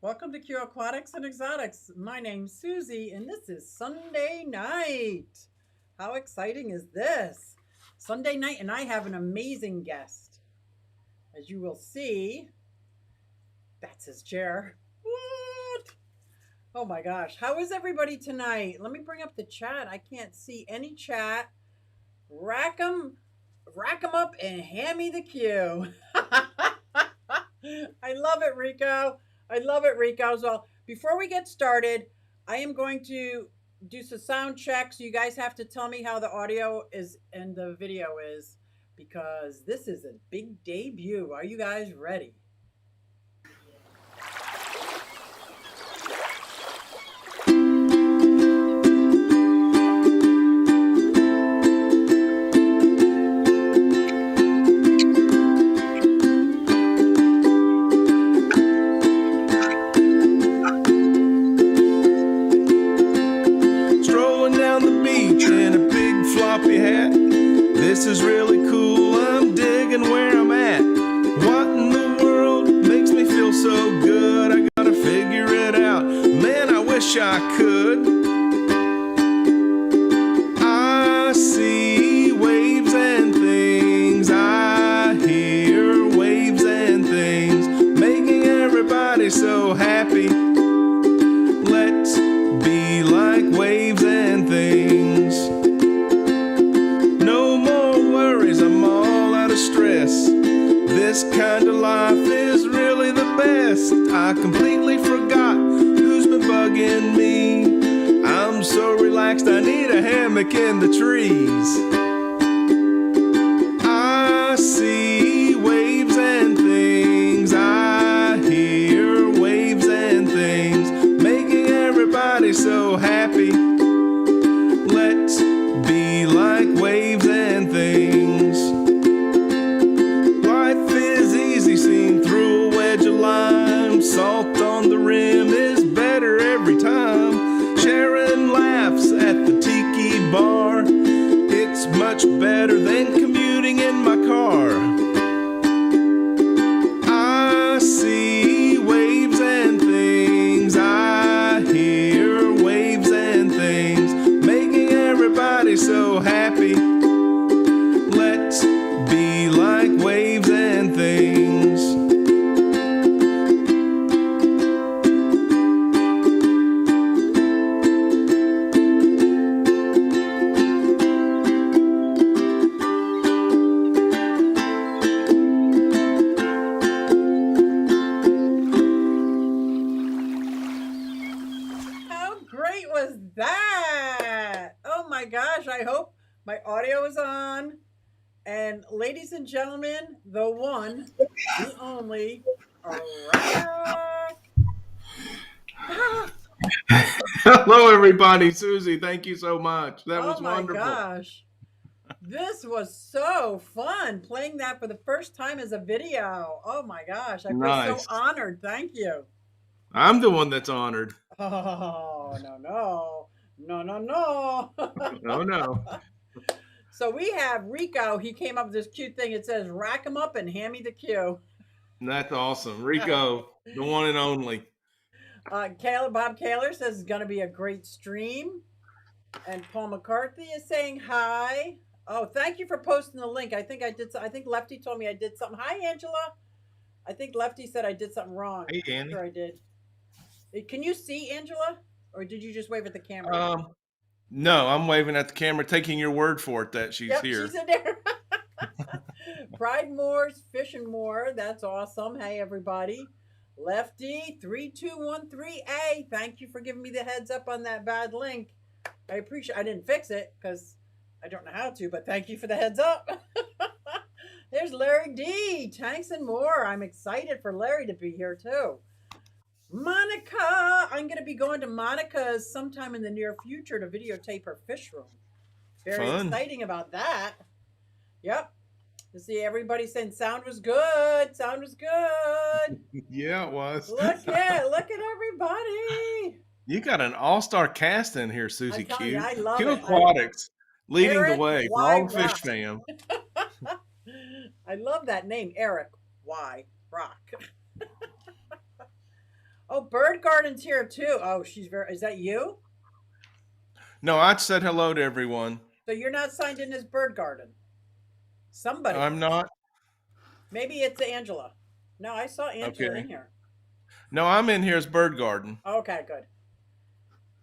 Welcome to Q Aquatics and Exotics. My name's Susie, and this is Sunday night. How exciting is this? Sunday night, and I have an amazing guest. As you will see, that's his chair. What? Oh my gosh. How is everybody tonight? Let me bring up the chat. I can't see any chat. Rack 'em up and hand me the cue. I love it, Rico. I love it, Rico. So before we get started, I am going to do some sound checks. You guys have to tell me how the audio is and the video is because this is a big debut. Are you guys ready? This is really cool, I'm digging where I'm at. What in the world makes me feel so good? I gotta figure it out, man, I wish I could. I see waves and things, I hear waves and things, making everybody so happy. Let's be like waves and things. Stress. This kind of life is really the best. I completely forgot who's been bugging me. I'm so relaxed, I need a hammock in the trees. I see waves and things, I hear waves and things, making everybody so happy. Let's be like waves and things. Seen through a wedge of lime, salt on the rim is better every time. Sharon laughs at the tiki bar, it's much better than commuting in my car. I see waves and things, I hear waves and things, making everybody so happy. Let's be like waves and things. I hope my audio is on. And ladies and gentlemen, the one, the only, Hello, everybody. Susie, thank you so much. That was wonderful. Oh, my gosh. This was so fun playing that for the first time as a video. Oh, my gosh. I feel so honored. Thank you. I'm the one that's honored. Oh, no. No. Oh, no. So we have Rico. He came up with this cute thing. It says, rack 'em up and hand me the cue. That's awesome. Rico, the one and only. Bob Kaler says it's going to be a great stream. And Paul McCarthy is saying hi. Oh, thank you for posting the link. I think Lefty told me I did something. Hi, Angela. I think Lefty said I did something wrong. Hey, Annie. Sure I did. Can you see Angela? Or did you just wave at the camera? No, I'm waving at the camera, taking your word for it that she's here. She's in there. Pride Moore's Fishing More. That's awesome. Hey, everybody. Lefty 3213A. Thank you for giving me the heads up on that bad link. I appreciate. I didn't fix it because I don't know how to, but thank you for the heads up. There's Larry D. Tanks and more. I'm excited for Larry to be here too. Monica. I'm going to be going to Monica's sometime in the near future to videotape her fish room. Very exciting about that. Yep. You see everybody saying sound was good. Sound was good. Yeah, it was. Look at everybody. You got an all-star cast in here, Susie Q. I love Q it. Aquatics leading Eric the way for Y. all the fish Rock. fam. I love that name, Eric Y. Rock. Oh, Bird Garden's here too. Oh, is that you? No, I said hello to everyone. So you're not signed in as Bird Garden. Somebody I'm is. not. Maybe it's Angela. No, I saw Angela Okay. in here. No, I'm in here as Bird Garden. Okay, good.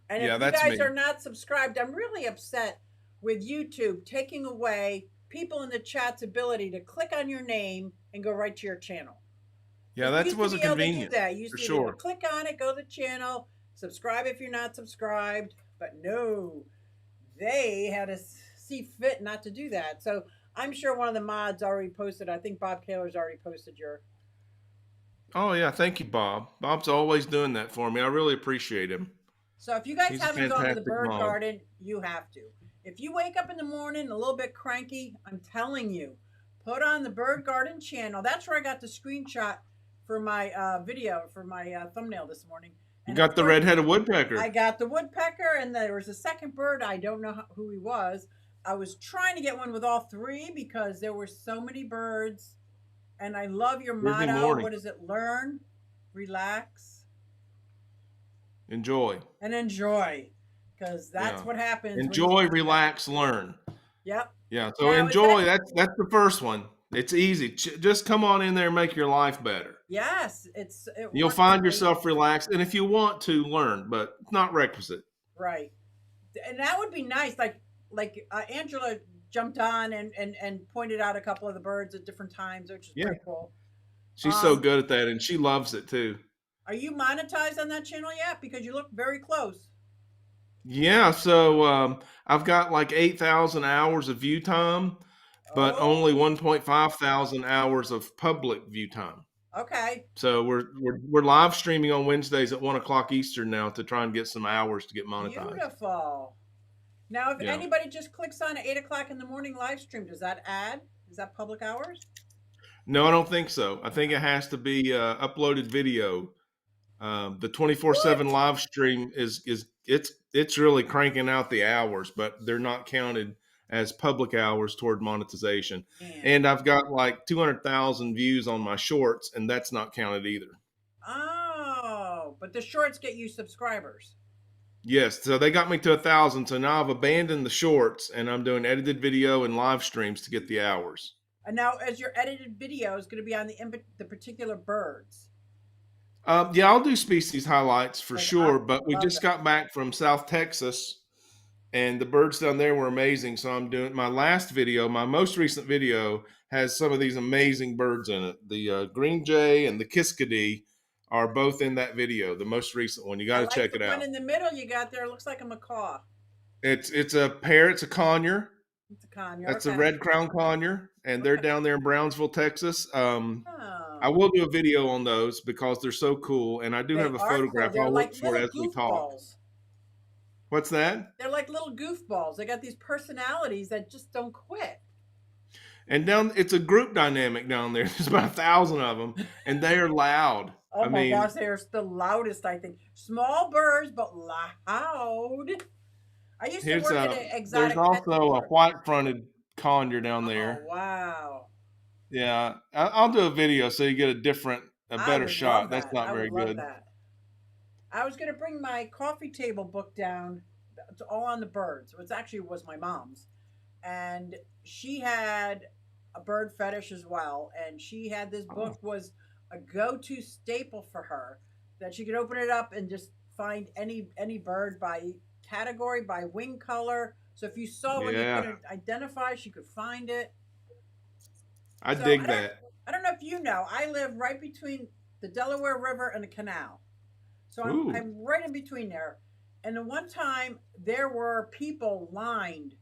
And if Yeah, you that's guys me. are not subscribed, I'm really upset with YouTube taking away people in the chat's ability to click on your name and go right to your channel. Yeah, You that used to was a be able to do convenience that. You used for to be able to sure. click on it, go to the channel, subscribe if you're not subscribed. But no, they had to see fit not to do that. So I'm sure one of the mods already posted. I think Bob Kaler's already posted your. Oh yeah, thank you, Bob. Bob's always doing that for me. I really appreciate him. So if you guys He's a haven't gone to the fantastic bird mod. garden, you have to. If you wake up in the morning a little bit cranky, I'm telling you, put on the bird garden channel. That's where I got the screenshot for my video, for my thumbnail this morning. You And got the red-headed woodpecker. I got the woodpecker, and there was a second bird. I don't know who he was. I was trying to get one with all three because there were so many birds. And I love your Busy motto. morning. What is it? Learn, relax, Enjoy. and enjoy. Because that's Yeah. what happens. Enjoy, relax, learn. Yep. Yeah. So Now, enjoy. That's the first one. It's easy. Just come on in there and make your life better. Yes, You'll find yourself relaxed, and if you want to learn, but it's not requisite. right, and that would be nice. Like Angela jumped on and pointed out a couple of the birds at different times, which is pretty cool. She's so good at that, and she loves it too. Are you monetized on that channel yet? Because you look very close. Yeah, so I've got like 8,000 hours of view time, but only 1.5 thousand hours of public view time. Okay. So we're live streaming on Wednesdays at 1:00 Eastern now to try and get some hours to get monetized. Beautiful. Now, if anybody just clicks on at 8:00 in the morning live stream, does that add? Is that public hours? No, I don't think so. I think it has to be uploaded video. The 24/7 live stream it's really cranking out the hours, but they're not counted as public hours toward monetization. And I've got like 200,000 views on my shorts, and that's not counted either. Oh, but the shorts get you subscribers. Yes, so they got me to 1,000. So now I've abandoned the shorts, and I'm doing edited video and live streams to get the hours. And now, as your edited video is going to be on the particular birds. Yeah, I'll do species highlights for sure, but we just got back from South Texas, and the birds down there were amazing. So I'm doing my last video, my most recent video, has some of these amazing birds in it. The green jay and the kiskadee are both in that video, the most recent one. You got to check it out. The one in the middle you got there looks like a macaw. It's a pair. It's a conure. It's a conure. That's a red crown conure, and they're down there in Brownsville, Texas. I will do a video on those because they're so cool, and I do have a photograph. Cool. I'll look for it as we talk. What's that? They're like little goofballs. They got these personalities that just don't quit. And it's a group dynamic down there. There's about 1,000 of them, and they are loud. Oh my gosh, they are the loudest, I think. Small birds, but loud. I used to work at an exotic. There's also a white-fronted conure down there. Oh, wow. Yeah, I'll do a video so you get a better shot. That's not very good. I was going to bring my coffee table book down. It's all on the birds. It actually was my mom's. And she had a bird fetish as well. And she had this book was a go-to staple for her, that she could open it up and just find any bird by category, by wing color. So if you saw one you couldn't identify, she could find it. I dig that. I don't know if you know, I live right between the Delaware River and the canal. So I'm right in between there. And the one time there were people lined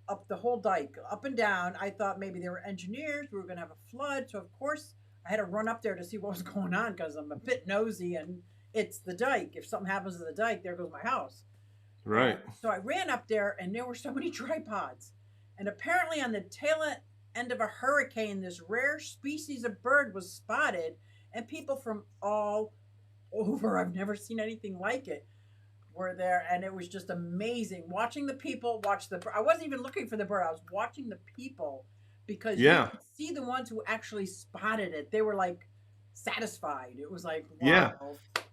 up the whole dike, up and down. I thought maybe they were engineers. We were going to have a flood. So, of course, I had to run up there to see what was going on because I'm a bit nosy, and it's the dike. If something happens to the dike, there goes my house. Right. So I ran up there, and there were so many tripods. And apparently on the tail end of a hurricane, this rare species of bird was spotted, and people from all over, I've never seen anything like it, were there. And it was just amazing watching the people watch the bird. I wasn't even looking for the bird. I was watching the people because you could see the ones who actually spotted it. They were like satisfied. It was like, wow.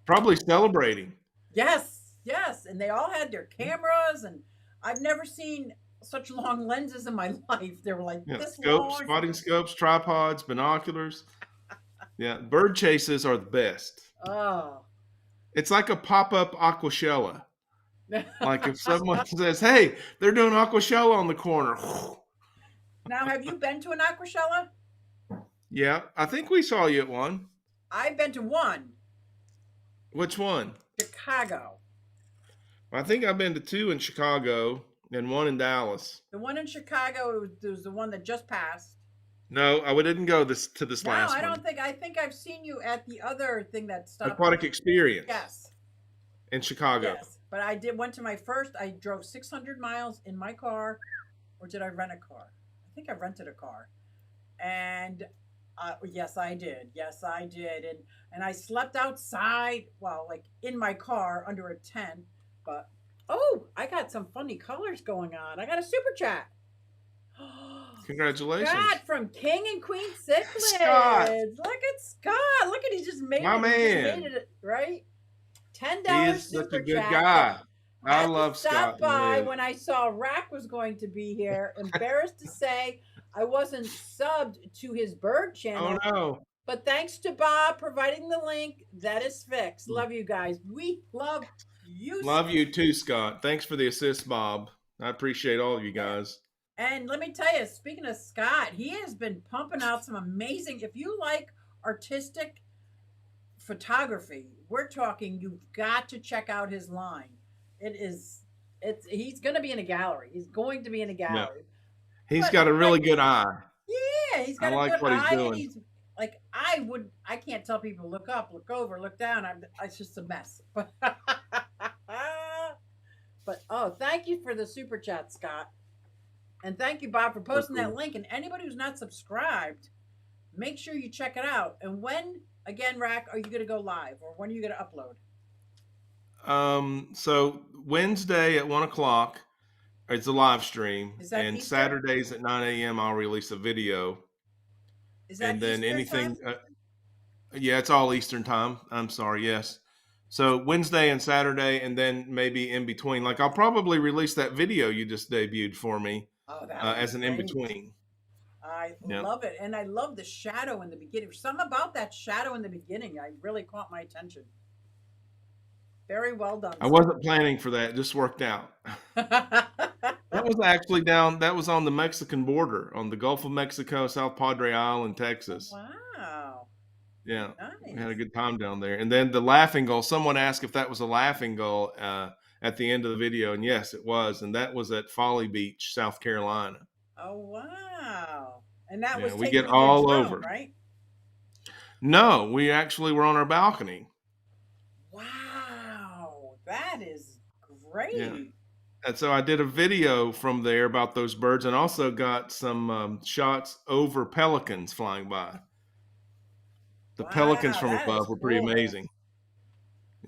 Probably celebrating. Yes, yes, and they all had their cameras, and I've never seen such long lenses in my life. They were like Yeah, this scopes, long. spotting scopes, tripods, binoculars. Yeah, bird chases are the best. Oh. It's like a pop-up aquashella. Like if someone says, "Hey, they're doing aquashella on the corner." Now, have you been to an aquashella? Yeah, I think we saw you at one. I've been to one, Which one? Chicago. I think I've been to two in Chicago and one in Dallas. The one in Chicago was the one that just passed. No, I didn't go to this No, last I don't one. think. I think I've seen you at the other thing that stopped. Aquatic Experience Yes, in Chicago. yes. But I went to my first. I drove 600 miles in my car, or did I rent a car? I think I rented a car, and yes, I did. Yes, I did. And I slept outside. Well, like in my car under a tent. But oh, I got some funny colors going on. I got a super chat. Congratulations, Scott from King and Queen Cichlids. Scott. Look at Scott. Look at he just made My it. man. He just made it right. $10 He is such super a good chat. guy. I Had love to stop Scott. by when I saw Rack was going to be here. Embarrassed to say I wasn't subbed to his bird channel. Oh no. But thanks to Bob providing the link, that is fixed. Love you guys. We love you. Love you too, Scott. Thanks for the assist, Bob. I appreciate all of you guys. And let me tell you, speaking of Scott, he has been pumping out some amazing. If you like artistic photography, we're talking. You've got to check out his line. He's going to be in a gallery. He's going to be in a gallery. Yeah. He's got a really good eye. Yeah, he's got I a like good what he's eye. doing. And he's like, I can't tell people look up, look over, look down. It's just a mess. But oh, thank you for the super chat, Scott. And thank you, Bob, for posting that link. And anybody who's not subscribed, make sure you check it out. And when, again, Rack, are you going to go live? Or when are you going to upload? So Wednesday at 1:00 it's a live stream. Is that and Eastern? Saturdays at 9 a.m. I'll release a video. Is that and then Eastern anything time? Yeah, it's all Eastern time. I'm sorry, yes. So Wednesday and Saturday, and then maybe in between. Like I'll probably release that video you just debuted for me as an in-between. I love it. And I love the shadow in the beginning. Something about that shadow in the beginning, I really caught my attention. Very well done. I wasn't planning for that. It just worked out. That was actually that was on the Mexican border, on the Gulf of Mexico, South Padre Island, Texas. Wow. Yeah. Nice. We had a good time down there. And then the laughing gull, someone asked if that was a laughing gull at the end of the video. And yes, it was. And that was at Folly Beach, South Carolina. Oh, wow. And that was we get all over, right? No, we actually were on our balcony. Wow. That is great. Yeah. And so I did a video from there about those birds, and also got some shots over pelicans flying by. The pelicans from above were pretty amazing.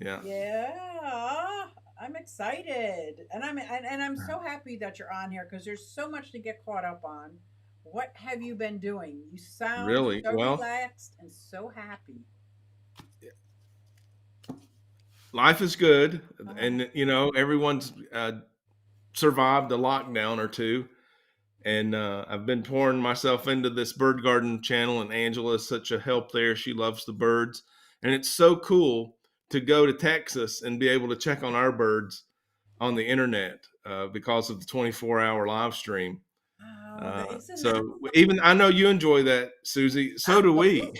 Yeah. Yeah. I'm excited. And I'm so happy that you're on here, because there's so much to get caught up on. What have you been doing? You sound really so relaxed and so happy. Life is good. And, everyone's survived a lockdown or two. And I've been pouring myself into this bird garden channel, and Angela is such a help there. She loves the birds. And it's so cool to go to Texas and be able to check on our birds on the internet because of the 24-hour live stream. Even I know you enjoy that, Susie. So do we.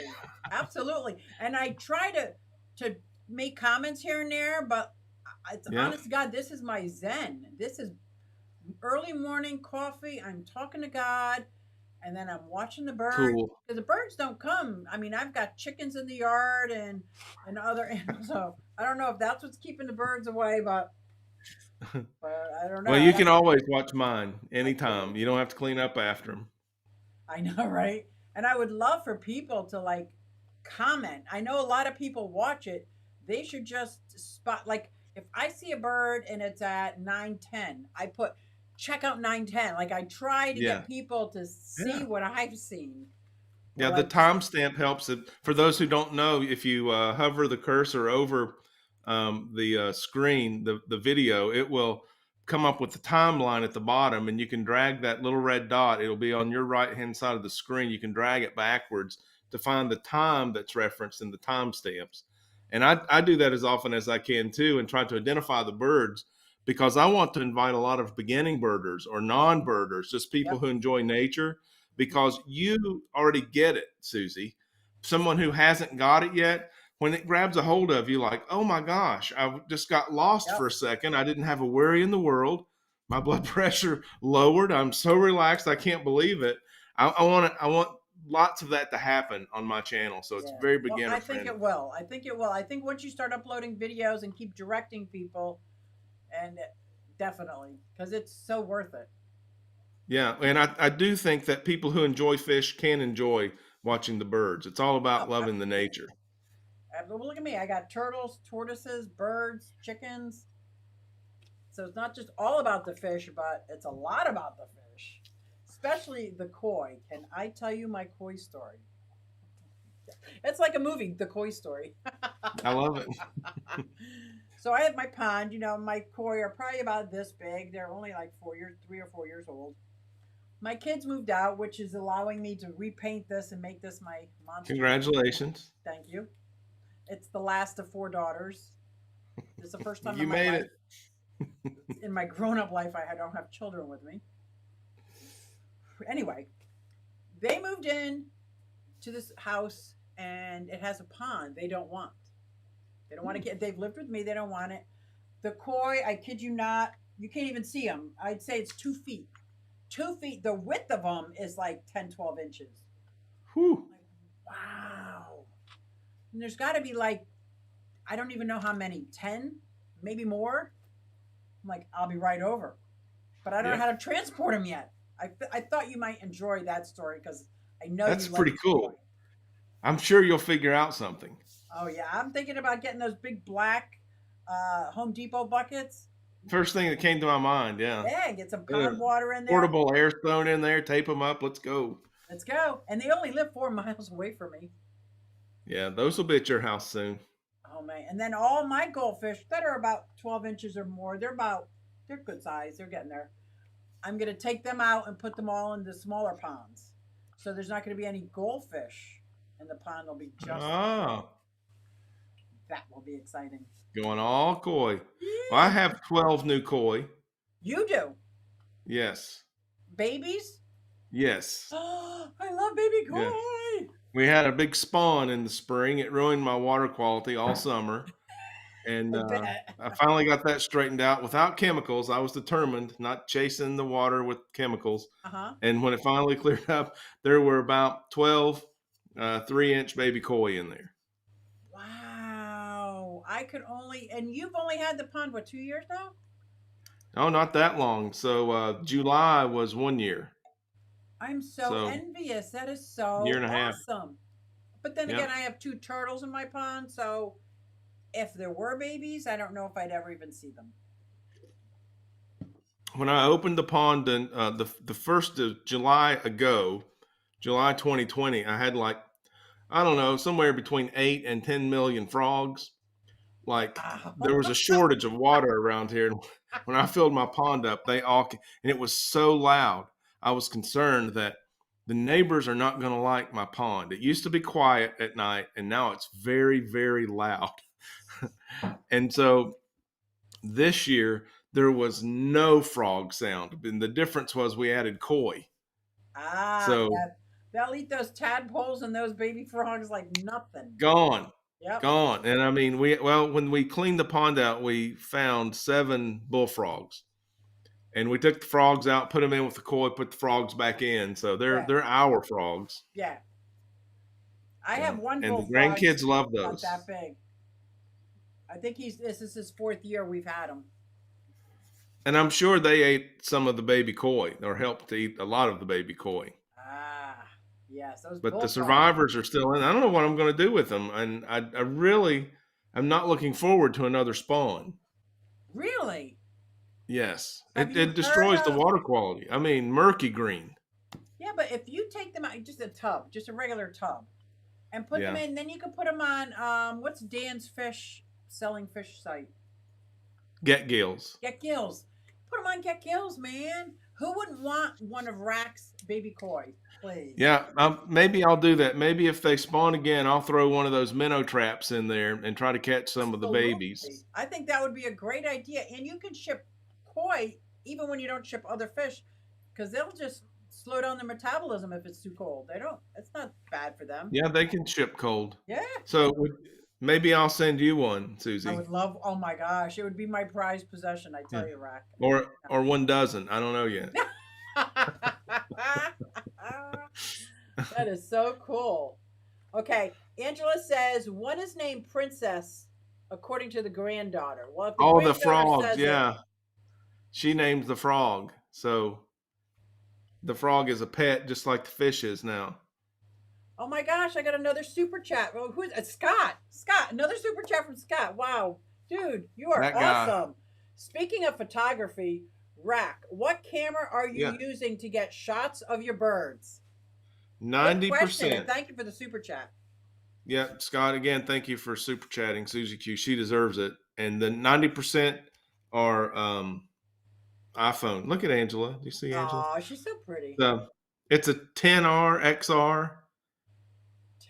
Absolutely. And I try to make comments here and there, but honest to God, this is my zen. This is early morning coffee. I'm talking to God, and then I'm watching the birds. Cool. Because the birds don't come. I mean, I've got chickens in the yard and other animals. So I don't know if that's what's keeping the birds away, but I don't know. Well, you can always watch mine anytime. You don't have to clean up after them. I know, right? And I would love for people to comment. I know a lot of people watch it. They should just spot, if I see a bird and it's at 9:10, I put check out 9:10. I try to get people to see what I've seen. Or Yeah, the like just timestamp helps. For those who don't know, if you hover the cursor over the screen, the video, it will come up with the timeline at the bottom, and you can drag that little red dot. It'll be on your right hand side of the screen. You can drag it backwards to find the time that's referenced in the timestamps. And I do that as often as I can too, and try to identify the birds because I want to invite a lot of beginning birders or non-birders, just people yep. who enjoy nature, because you already get it, Susie. Someone who hasn't got it yet, when it grabs a hold of you, like, oh my gosh, I just got lost for Yep. a second. I didn't have a worry in the world. My blood pressure lowered. I'm so relaxed. I can't believe it. I want it. I want lots of that to happen on my channel. So it's Yeah. very Well, beginner I think it friendly. will. I think it will. I think once you start uploading videos and keep directing people, and definitely, because it's so worth it. Yeah. And I do think that people who enjoy fish can enjoy watching the birds. It's all about Oh, loving the absolutely. nature. Well, look at me. I got turtles, tortoises, birds, chickens. So it's not just all about the fish, but it's a lot about the fish, especially the koi. Can I tell you my koi story? It's like a movie, the koi story. I love it. So I have my pond. My koi are probably about this big. They're only like 4 years, 3 or 4 years old. My kids moved out, which is allowing me to repaint this and make this my monster. Congratulations. Thank you. It's the last of 4 daughters. It's the first time in You my made life, it. in my grown-up life, I don't have children with me. Anyway, they moved in to this house and it has a pond they don't want. They don't want to get. They've lived with me. They don't want it. The koi, I kid you not, you can't even see them. I'd say it's 2 feet. 2 feet. The width of them is like 10, 12 inches. Whew. Like, wow. And there's got to be like, I don't even know how many, 10, maybe more. I'm like, I'll be right over. But I don't know Yeah. how to transport them yet. I thought you might enjoy that story because I know That's you like pretty cool. koi. I'm sure you'll figure out something. Oh, yeah. I'm thinking about getting those big black Home Depot buckets. First thing that came to my mind, yeah. Yeah, get some Get a pond water in there. portable air stone in there, tape them up, let's go. Let's go. And they only live 4 miles away from me. Yeah, those will be at your house soon. Oh, man. And then all my goldfish that are about 12 inches or more, they're good size. They're getting there. I'm going to take them out and put them all in the smaller ponds. So there's not going to be any goldfish. And the pond will be just Ah, that will be exciting. going all koi. Well, I Yeah. have 12 new koi. You do. Yes. Babies? Yes. Oh, I love baby Yeah. koi. We had a big spawn in the spring. It ruined my water quality all summer. And I bet. I finally got that straightened out without chemicals. I was determined, not chasing the water with chemicals. Uh-huh. And when it finally cleared up, there were about 12 3-inch baby koi in there. Wow. And you've only had the pond, what, 2 years now? Oh, not that long. So July was 1 year. I'm so So envious. That is year so and a half. awesome. But then again, Yep. I have 2 turtles in my pond, so if there were babies, I don't know if I'd ever even see them. When I opened the pond in the first of July ago, July 2020, I had like, I don't know, somewhere between 8 and 10 million frogs. Like there Wow. was a shortage of water around here. And when I filled my pond up, and it was so loud. I was concerned that the neighbors are not going to like my pond. It used to be quiet at night, and now it's very, very loud. And so this year, there was no frog sound. And the difference was we added koi. So Yeah. They'll eat those tadpoles and those baby frogs like nothing. gone. Yep. Gone. And I mean, when we cleaned the pond out, we found 7 bullfrogs. And we took the frogs out, put them in with the koi, put the frogs back in. So Yeah. they're our frogs. Yeah. I Yeah. have one And the bullfrog. grandkids love Not those. that big. I think this is his 4th year we've had him. And I'm sure they ate some of the baby koi or helped to eat a lot of the baby koi. Yes, those But the bullfrogs. survivors are still in. I don't know what I'm going to do with them. And I really am not looking forward to another spawn. Really? Yes. Have you It heard destroys the of? water quality. I mean, murky green. Yeah, but if you take them out, just a tub, just a regular tub, and put them Yeah. in, then you can put them on what's Dan's fish selling fish site? Get gills. Get Gills. Put them on Get Gills, man. Who wouldn't want one of Rack's baby koi? Please. Yeah, maybe I'll do that. Maybe if they spawn again, I'll throw one of those minnow traps in there and try to catch some of the babies. Absolutely. I think that would be a great idea. And you can ship koi even when you don't ship other fish because they'll just slow down their metabolism if it's too cold. They don't, it's not bad for them. Yeah, they can ship cold. Yeah. So maybe I'll send you one, I Susie, would love, oh my gosh, it would be my prized possession, I tell you, Rack. or 1 dozen. I don't know yet. That is so cool. Okay, Angela says, what is named Princess according to the granddaughter? Well, if the Oh, the granddaughter frogs. says it, Yeah, she named the frog. So the frog is a pet, just like the fish is now. oh my gosh, I got another super chat. Well, who's Scott? Scott, another super chat from Scott. Wow, dude, you are That guy. awesome. Speaking of photography, Rack, what camera are you Yeah. using to get shots of your birds? Good question, 90%. and thank you for the super chat. Yeah, Scott, again, thank you for super chatting Susie Q. She deserves it. And the 90% are iPhone. Look at Angela. Do you see Angela? Oh, she's so pretty. It's a 10R XR.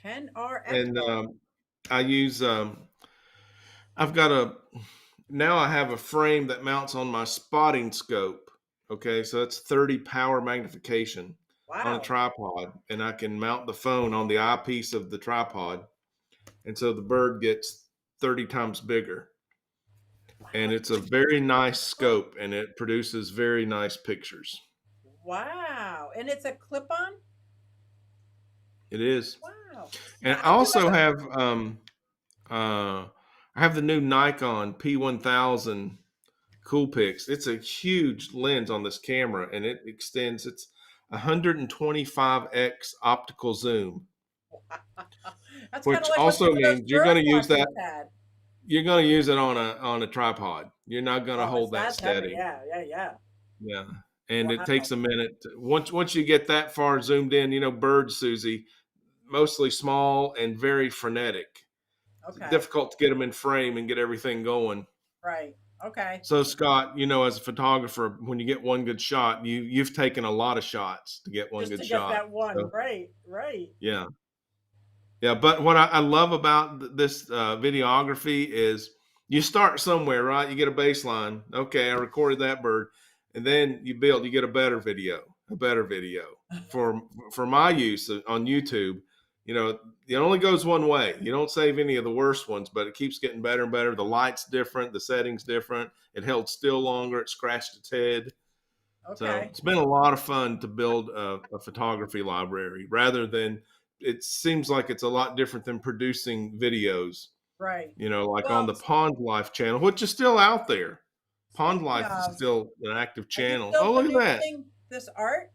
10R And XR. I use, I've got now I have a frame that mounts on my spotting scope. Okay, so it's 30 power magnification on a Wow. tripod, and I can mount the phone on the eyepiece of the tripod, and so the bird gets 30 times bigger. And it's a very nice scope, and it produces very nice pictures. Wow. And it's a clip-on? It is. Wow. And Now, I also have I have the new Nikon P1000 Coolpix. It's a huge lens on this camera, and it extends. It's 125x optical zoom, that's kind which of like what also some of those means you're going to use bird that. watchers had. You're going to use it on a tripod. You're not going to Oh, hold that that's heavy. steady. Yeah, yeah, yeah. Yeah. And Wow. it takes a minute. Once you get that far zoomed in, birds, Susie, mostly small and very frenetic. Okay. It's difficult to get them in frame and get everything going. Right. Okay. So Scott, as a photographer, when you get one good shot, you've taken a lot of shots to get one Just good to shot. get that one. So, Right. Right. yeah. Yeah, but what I love about this videography is you start somewhere, right? You get a baseline. Okay, I recorded that bird, and then you get a better video for my use on YouTube. It only goes one way. You don't save any of the worst ones, but it keeps getting better and better. The light's different, the setting's different. It held still longer. It scratched its head. Okay. So it's been a lot of fun to build a photography library rather than. It seems like it's a lot different than producing videos. Right. Like on the Pond Life channel, which is still out there. Pond Life is still an active channel. Oh, look at that. This art?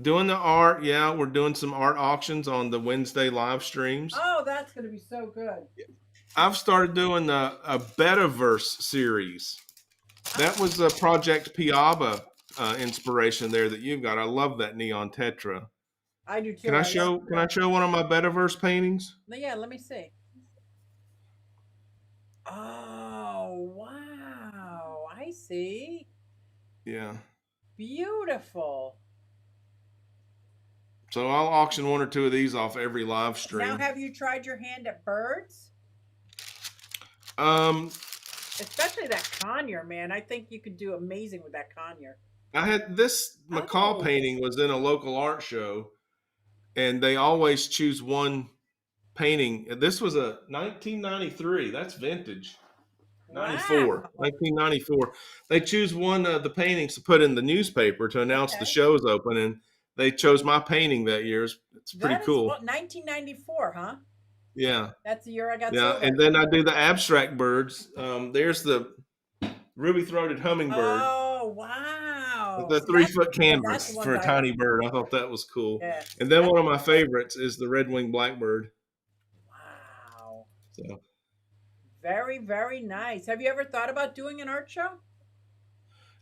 Doing the art. Yeah, we're doing some art auctions on the Wednesday live streams. Oh, that's going to be so good. I've started doing a Betaverse series. That was a Project Piaba inspiration there that you've got. I love that neon tetra. I do too. Can I show one of my Betaverse paintings? Yeah, let me see. Oh, wow. I see. Yeah. Beautiful. So I'll auction one or two of these off every live stream. Now, have you tried your hand at birds? Especially that conure, man. I think you could do amazing with that conure. I had this macaw painting was in a local art show, and they always choose one painting. This was a 1993. That's vintage. 94, wow. 1994. They choose one of the paintings to put in the newspaper to announce the show's open, and they chose my painting that year. It's pretty cool. 1994, huh? Yeah. That's the year I got silver. And then I do the abstract birds. There's the ruby-throated hummingbird. Oh, wow. The 3-foot canvas for a tiny bird. I thought that was cool. Yeah. And then one of my favorites is the red-winged blackbird. Wow. So. Very, very nice. Have you ever thought about doing an art show?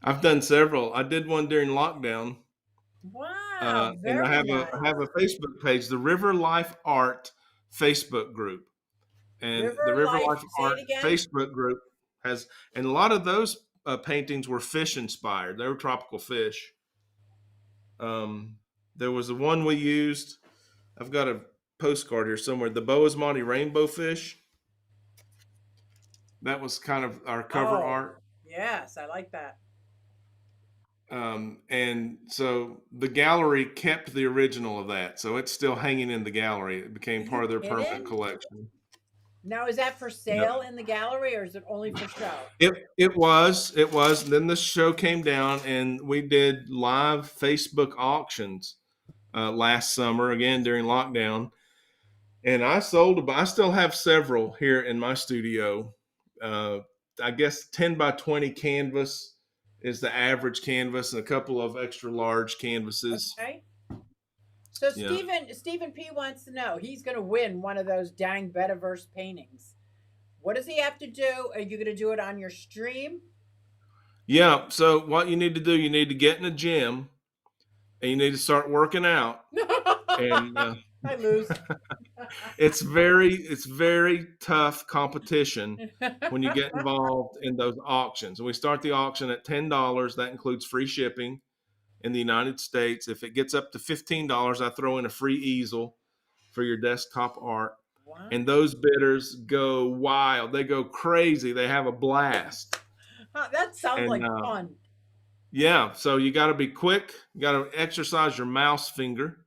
I've done several. I did one during lockdown. Wow. Wow, And very I have nice. a Facebook page, the River Life Art Facebook group. And the River River Life, Life say it Art again. Facebook group has, and a lot of those paintings were fish inspired. They were tropical fish. Um, there was the one we used. I've got a postcard here somewhere. The Boas Monte rainbow fish. That was kind of our cover Oh, art. yes, I like that. And so the gallery kept the original of that. So it's still hanging in the gallery. It Are became you part of their permanent kidding? collection. Now, is that for Yep. sale in the gallery or is it only for show? It was. And then the show came down, and we did live Facebook auctions last summer again during lockdown. And I sold, I still have several here in my studio. Uh, I guess 10 by 20 canvas is the average canvas, and a couple of extra large canvases. Okay. So Yeah. Stephen P wants to know. He's going to win one of those dang Betaverse paintings. What does he have to do? Are you going to do it on your stream? Yeah. So what you need to do, you need to get in a gym, and you need to start working out. And I lose. it's very tough competition when you get involved in those auctions. And we start the auction at $10. That includes free shipping in the United States. If it gets up to $15, I throw in a free easel for your desktop art. Wow. And those bidders go wild. They go crazy. They have a blast. That sounds like And fun. yeah, so you got to be quick. You got to exercise your mouse finger.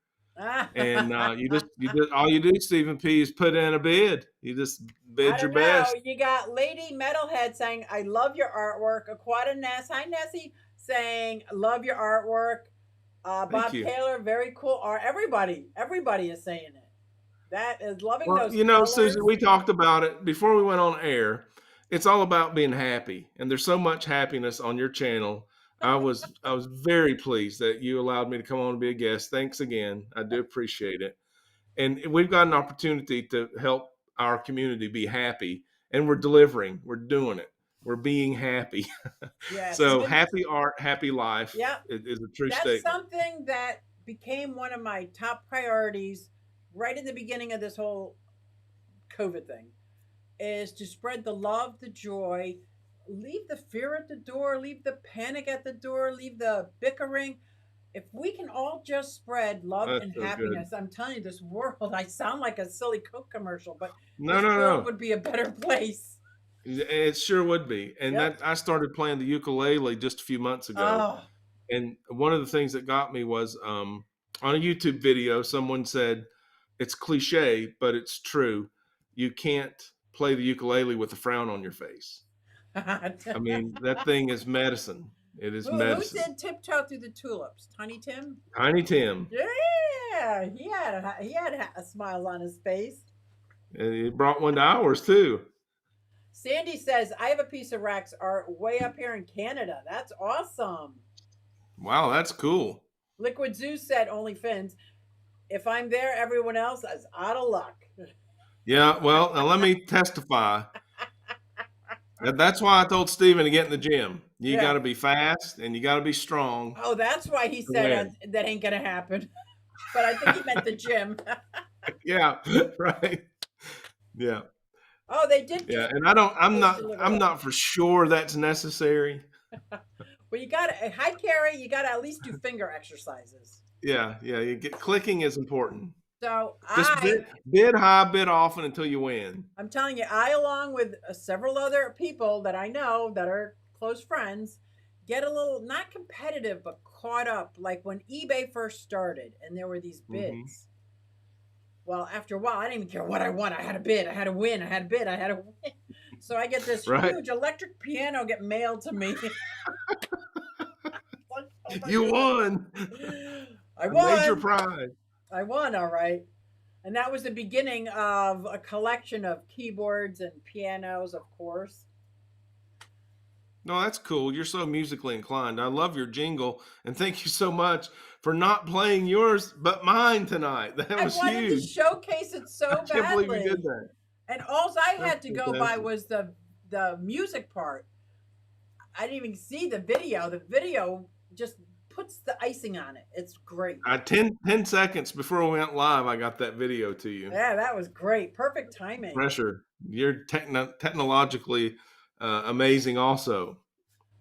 And you just all you do, Stephen P, is put in a bid. You just I bid your don't know. best. You got Lady Metalhead saying, I love your artwork. Aquata Ness, hi Nessie, saying, love your artwork. Thank Bob you. Taylor, very cool art. Everybody is saying it. That is loving Well, those you know, colors. Susan, we talked about it before we went on air. It's all about being happy, and there's so much happiness on your channel. I was very pleased that you allowed me to come on and be a guest. Thanks again. I do appreciate it. And we've got an opportunity to help our community be happy, and we're delivering. We're doing it. We're being happy. Yes. So happy art, happy life. Yeah. Is a true That's statement. something that became one of my top priorities right in the beginning of this whole COVID thing, is to spread the love, the joy, leave the fear at the door, leave the panic at the door, leave the bickering. If we can all just spread love That's and so good. happiness, I'm telling you, this world, I sound like a silly Coke commercial, but No, this no, world no. would be a better place. It sure would be. And Yep. that I started playing the ukulele just a few months ago. Oh, And one of the things that got me was on a YouTube video, someone said, it's cliche, but it's true. You can't play the ukulele with a frown on your face. I mean, that thing is medicine. It is who medicine. said tiptoe through the tulips? Tiny Tim? Tiny Tim. Yeah, he had a smile on his face. And he brought one to ours too. Sandy says, I have a piece of Rax art way up here in Canada. That's awesome. Wow, that's cool. Liquid Zeus said, only fins. If I'm there, everyone else is out of luck. Yeah, well, now let me testify. That's why I told Steven to get in the gym. You Yeah. got to be fast and you got to be strong. Oh, that's why he said that ain't going to happen. But I think he meant the gym. Yeah, right. Yeah. Oh, they did. Yeah, and I'm not for sure that's necessary. Well, you got to, hi, Carrie, you got to at least do finger exercises. Yeah, clicking is important. So just bid high, bid often until you win. I'm telling you, I, along with several other people that I know that are close friends, get a little, not competitive, but caught up. Like when eBay first started and there were these bids. Mm-hmm. Well, after a while, I didn't even care what I won. I had a bid. I had to win. I had a bid. I had to win. So I get this huge electric piano get mailed to me. You won. I won. Major prize. I won, all right. And that was the beginning of a collection of keyboards and pianos, of course. No, that's cool. You're so musically inclined. I love your jingle. And thank you so much for not playing yours, but mine tonight. That was huge. I wanted to showcase it so badly. I can't believe you did that. And all I had to go by was the music part. I didn't even see the video. The video just puts the icing on it. It's great. 10 seconds before we went live, I got that video to you. Yeah, that was great. Perfect timing. Pressure. You're technologically amazing also.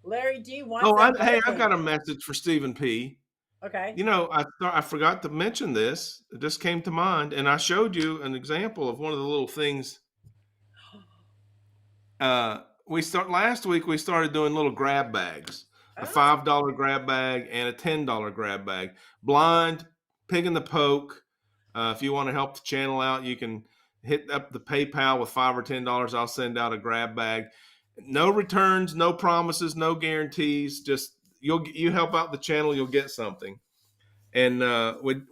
Larry D wants that. Hey, I've got a message for Stephen P. Okay. You know, I forgot to mention this. It just came to mind, and I showed you an example of one of the little things. Last week we started doing little grab bags, a $5 grab bag and a $10 grab bag. Blind, pig in the poke. If you want to help the channel out, you can hit up the PayPal with $5 or $10. I'll send out a grab bag. No returns, no promises, no guarantees. Just you help out the channel, you'll get something. And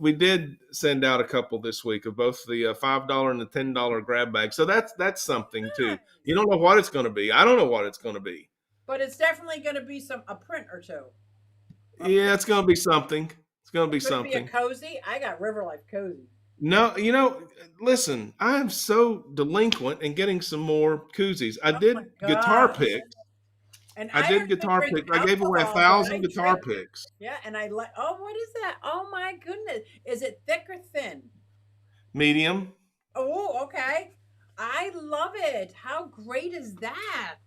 we did send out a couple this week of both the $5 and the $10 grab bag. So that's something too. You don't know what it's going to be. I don't know what it's going to be. But it's definitely going to be a print or two. Yeah, it's going to be something. It's going to be something. Could be a cozy. I got River Life cozy. No, listen, I am so delinquent in getting some more koozies. I did guitar picks. And I did guitar picks. I gave away 1,000 guitar picks. Yeah, and I like. Oh, what is that? Oh my goodness! Is it thick or thin? Medium. Oh, okay. I love it. How great is that?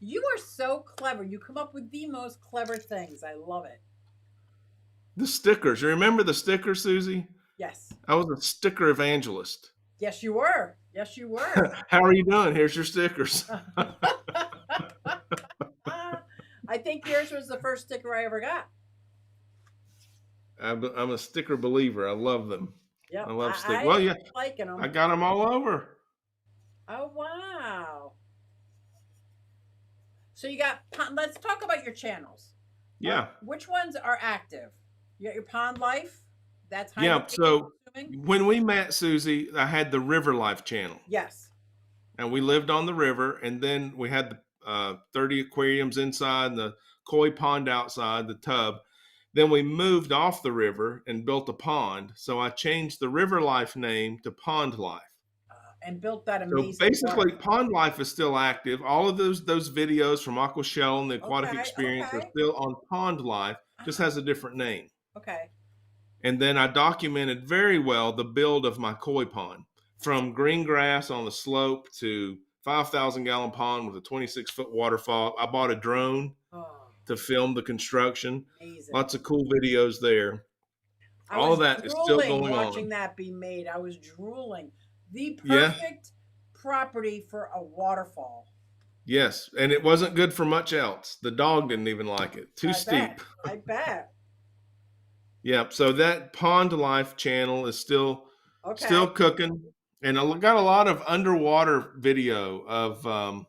You are so clever. You come up with the most clever things. I love it. The stickers. You remember the stickers, Susie? Yes. I was a sticker evangelist. Yes, you were. Yes, you were. How are you doing? Here's your stickers. I think yours was the first sticker I ever got. I'm a sticker believer. I love them. Yeah, I love stickers. Well, yeah, liking them. I got them all over. Oh, wow. So you got, let's talk about your channels. Yeah. Which ones are active? You got your Pond Life. That's how. Yeah. So when we met, Susie, I had the River Life channel. Yes. And we lived on the river, and then we had the 30 aquariums inside and the koi pond outside, the tub. Then we moved off the river and built a pond. So I changed the River Life name to Pond Life. And built that amazing. So basically, Pond Life is still active. All of those videos from Aqua Shell and the Aquatic Experience are still on Pond Life, just has a different name. Okay. And then I documented very well the build of my koi pond, from green grass on the slope to 5,000-gallon pond with a 26-foot waterfall. I bought a drone to film the construction. Amazing. Lots of cool videos there. All of that is still going on. Watching that be made, I was drooling. The perfect property for a waterfall. Yes, and it wasn't good for much else. The dog didn't even like it. Too steep. I bet. Yeah, so that Pond Life channel is still cooking. And I got a lot of underwater video of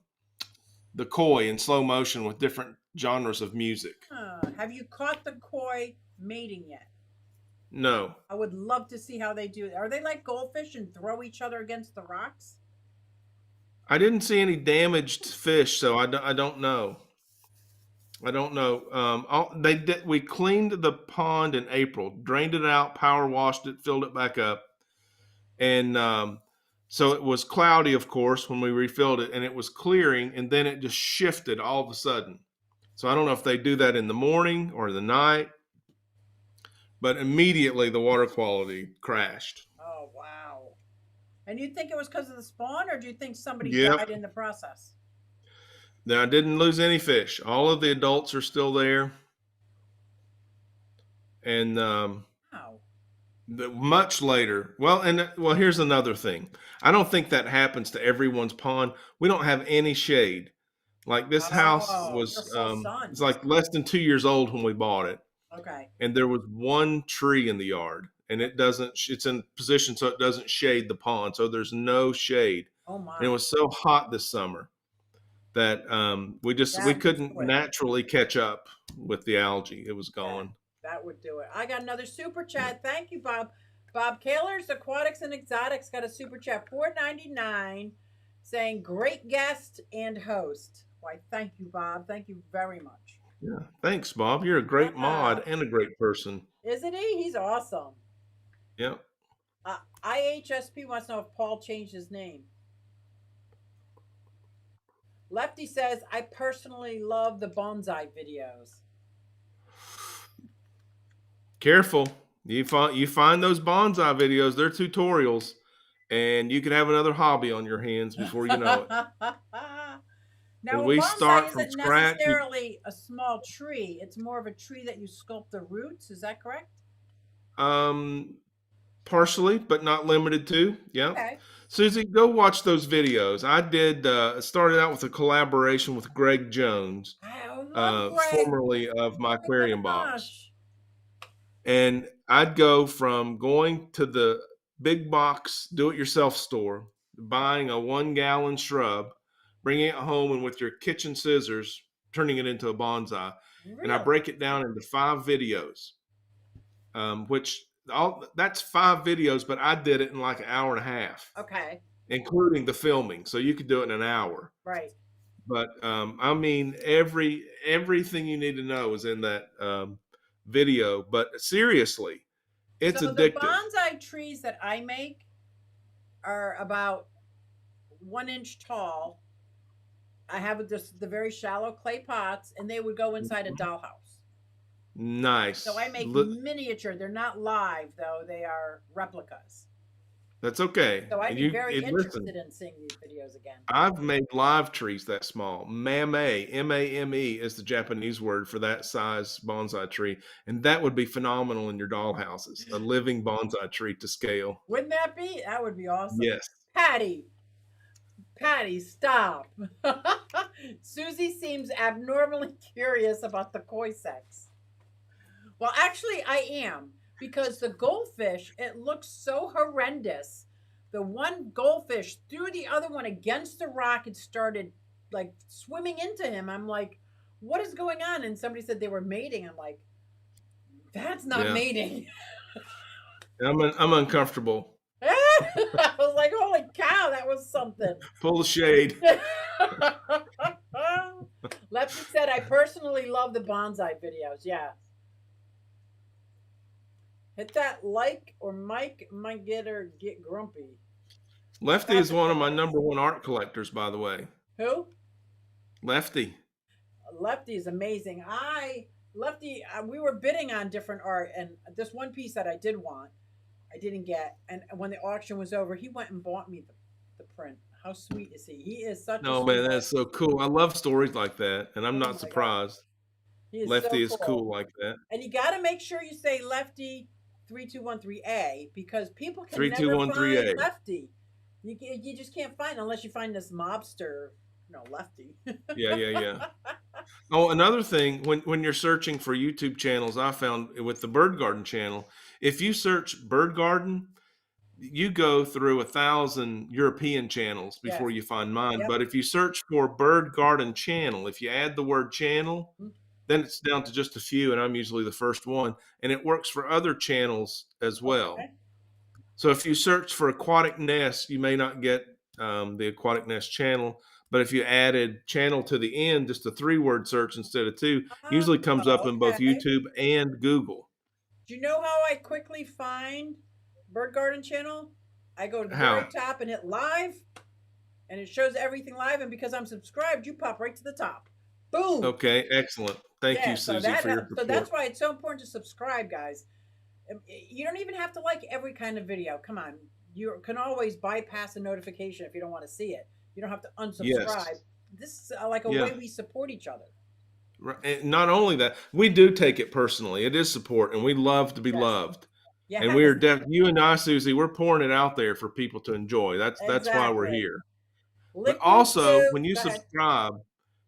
the koi in slow motion with different genres of music. Have you caught the koi mating yet? No. I would love to see how they do it. Are they like goldfish and throw each other against the rocks? I didn't see any damaged fish, so I don't know. I don't know. We cleaned the pond in April, drained it out, power washed it, filled it back up. And so it was cloudy, of course, when we refilled it, and it was clearing, and then it just shifted all of a sudden. So I don't know if they do that in the morning or the night, but immediately the water quality crashed. Oh, wow. And you think it was because of the spawn, or do you think somebody died in the process? Now, I didn't lose any fish. All of the adults are still there. And much later, here's another thing. I don't think that happens to everyone's pond. We don't have any shade. Like this house was, it's like less than 2 years old when we bought it. Okay. And there was one tree in the yard, and it's in position so it doesn't shade the pond. So there's no shade. Oh my. And it was so hot this summer that we couldn't naturally catch up with the algae. It was gone. That would do it. I got another super chat. Thank you, Bob. Bob Kaler's Aquatics and Exotics got a super chat, $4.99, saying great guest and host. Why, thank you, Bob. Thank you very much. Yeah, thanks, Bob. You're a great mod and a great person. Isn't he? He's awesome. Yeah. IHSP wants to know if Paul changed his name. Lefty says, I personally love the bonsai videos. Careful. You find those bonsai videos, they're tutorials, and you can have another hobby on your hands before you know it. When Now, a we bonsai start from isn't scratch, necessarily a small tree. It's more of a tree that you sculpt the roots. Is that correct? um, partially, but not limited to. Yeah. Okay. Susie, go watch those videos. I did started out with a collaboration with Greg Jones, I love Greg. formerly of my Oh my aquarium box. gosh. And I'd go from going to the big box do it yourself store, buying a 1 gallon shrub, bringing it home, and with your kitchen scissors, turning it into a bonsai. And I Really? break it down into 5 videos, which that's 5 videos, but I did it in like an hour and a half, Okay. including the filming. So you could do it in an hour. Right. But I mean, everything you need to know is in that video. But seriously, So it's the addictive. bonsai trees that I make are about 1 inch tall. I have just the very shallow clay pots, and they would go inside a dollhouse. Nice. So I make miniature. They're not live though; they are replicas. That's okay. So I'd And be very listen. interested in seeing these videos again. I've made live trees that small. Mame, M-A-M-E is the Japanese word for that size bonsai tree, and that would be phenomenal in your dollhouses. A living bonsai tree to scale. Wouldn't that be? That would be awesome. Yes. Patty, stop. Susie seems abnormally curious about the koi sex. Well, actually, I am, because the goldfish, it looks so horrendous. The one goldfish threw the other one against the rock and started like swimming into him. I'm like, what is going on? And somebody said they were mating. I'm like, that's not mating. I'm uncomfortable. I was like, holy cow, that was something. Full of shade. Lefty said, I personally love the bonsai videos. Yeah. Hit that like or Mike might get grumpy. Lefty is one of my #1 art collectors, by the way. Who? Lefty. Lefty is amazing. We were bidding on different art, and this one piece that I did want, I didn't get. And when the auction was over, he went and bought me the print. How sweet is he? He is such a man, that's so cool. I love stories like that, and I'm not surprised. Lefty is cool like that. And you got to make sure you say Lefty 3213A, because people can 3213A. never find Lefty. You just can't find unless you find this mobster, Lefty. Yeah. Oh, another thing, when you're searching for YouTube channels, I found with the Bird Garden channel, if you search Bird Garden, you go through 1,000 European channels before you find mine. Yep. But if you search for Bird Garden channel, if you add the word channel, then it's down to just a few, and I'm usually the first one. And it works for other channels as well. Okay. So if you search for aquatic nest, you may not get the aquatic nest channel. But if you added channel to the end, just a 3-word search instead of 2, usually comes up in both YouTube and Google. Do you know how I quickly find Bird Garden channel? I go to the very top and hit live, and it shows everything live. And because I'm subscribed, you pop right to the top. Boom. Okay, excellent. Thank you, Susie, for your support. So that's why it's so important to subscribe, guys. You don't even have to like every kind of video. Come on. You can always bypass a notification if you don't want to see it. You don't have to unsubscribe. Yes. This is like a way we support each other. Right. And not only that, we do take it personally. It is support, and we love to be loved. Yeah, and we're you and I, Susie, we're pouring it out there for people to enjoy. That's why we're here. But also, when you subscribe,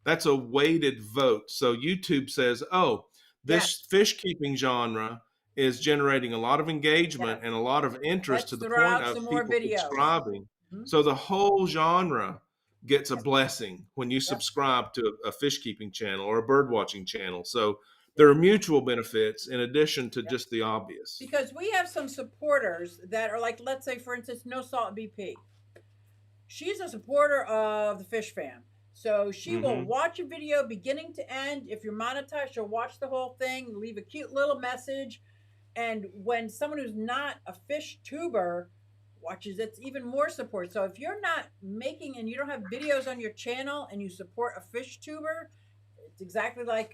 that's a weighted vote. So YouTube says, oh, this fish keeping genre is generating a lot of engagement and a lot of interest to the point of people subscribing. Mm-hmm. So the whole genre gets a blessing when you subscribe to a fish keeping channel or a bird watching channel. So there are mutual benefits in addition to just the obvious. Because we have some supporters that are like, let's say, for instance, No Salt BP. She's a supporter of the Fish Fam. So she will watch a video beginning to end. If you're monetized, she'll watch the whole thing, leave a cute little message. And when someone who's not a fish tuber watches, it's even more support. So if you're not making and you don't have videos on your channel and you support a fish tuber, it's exactly like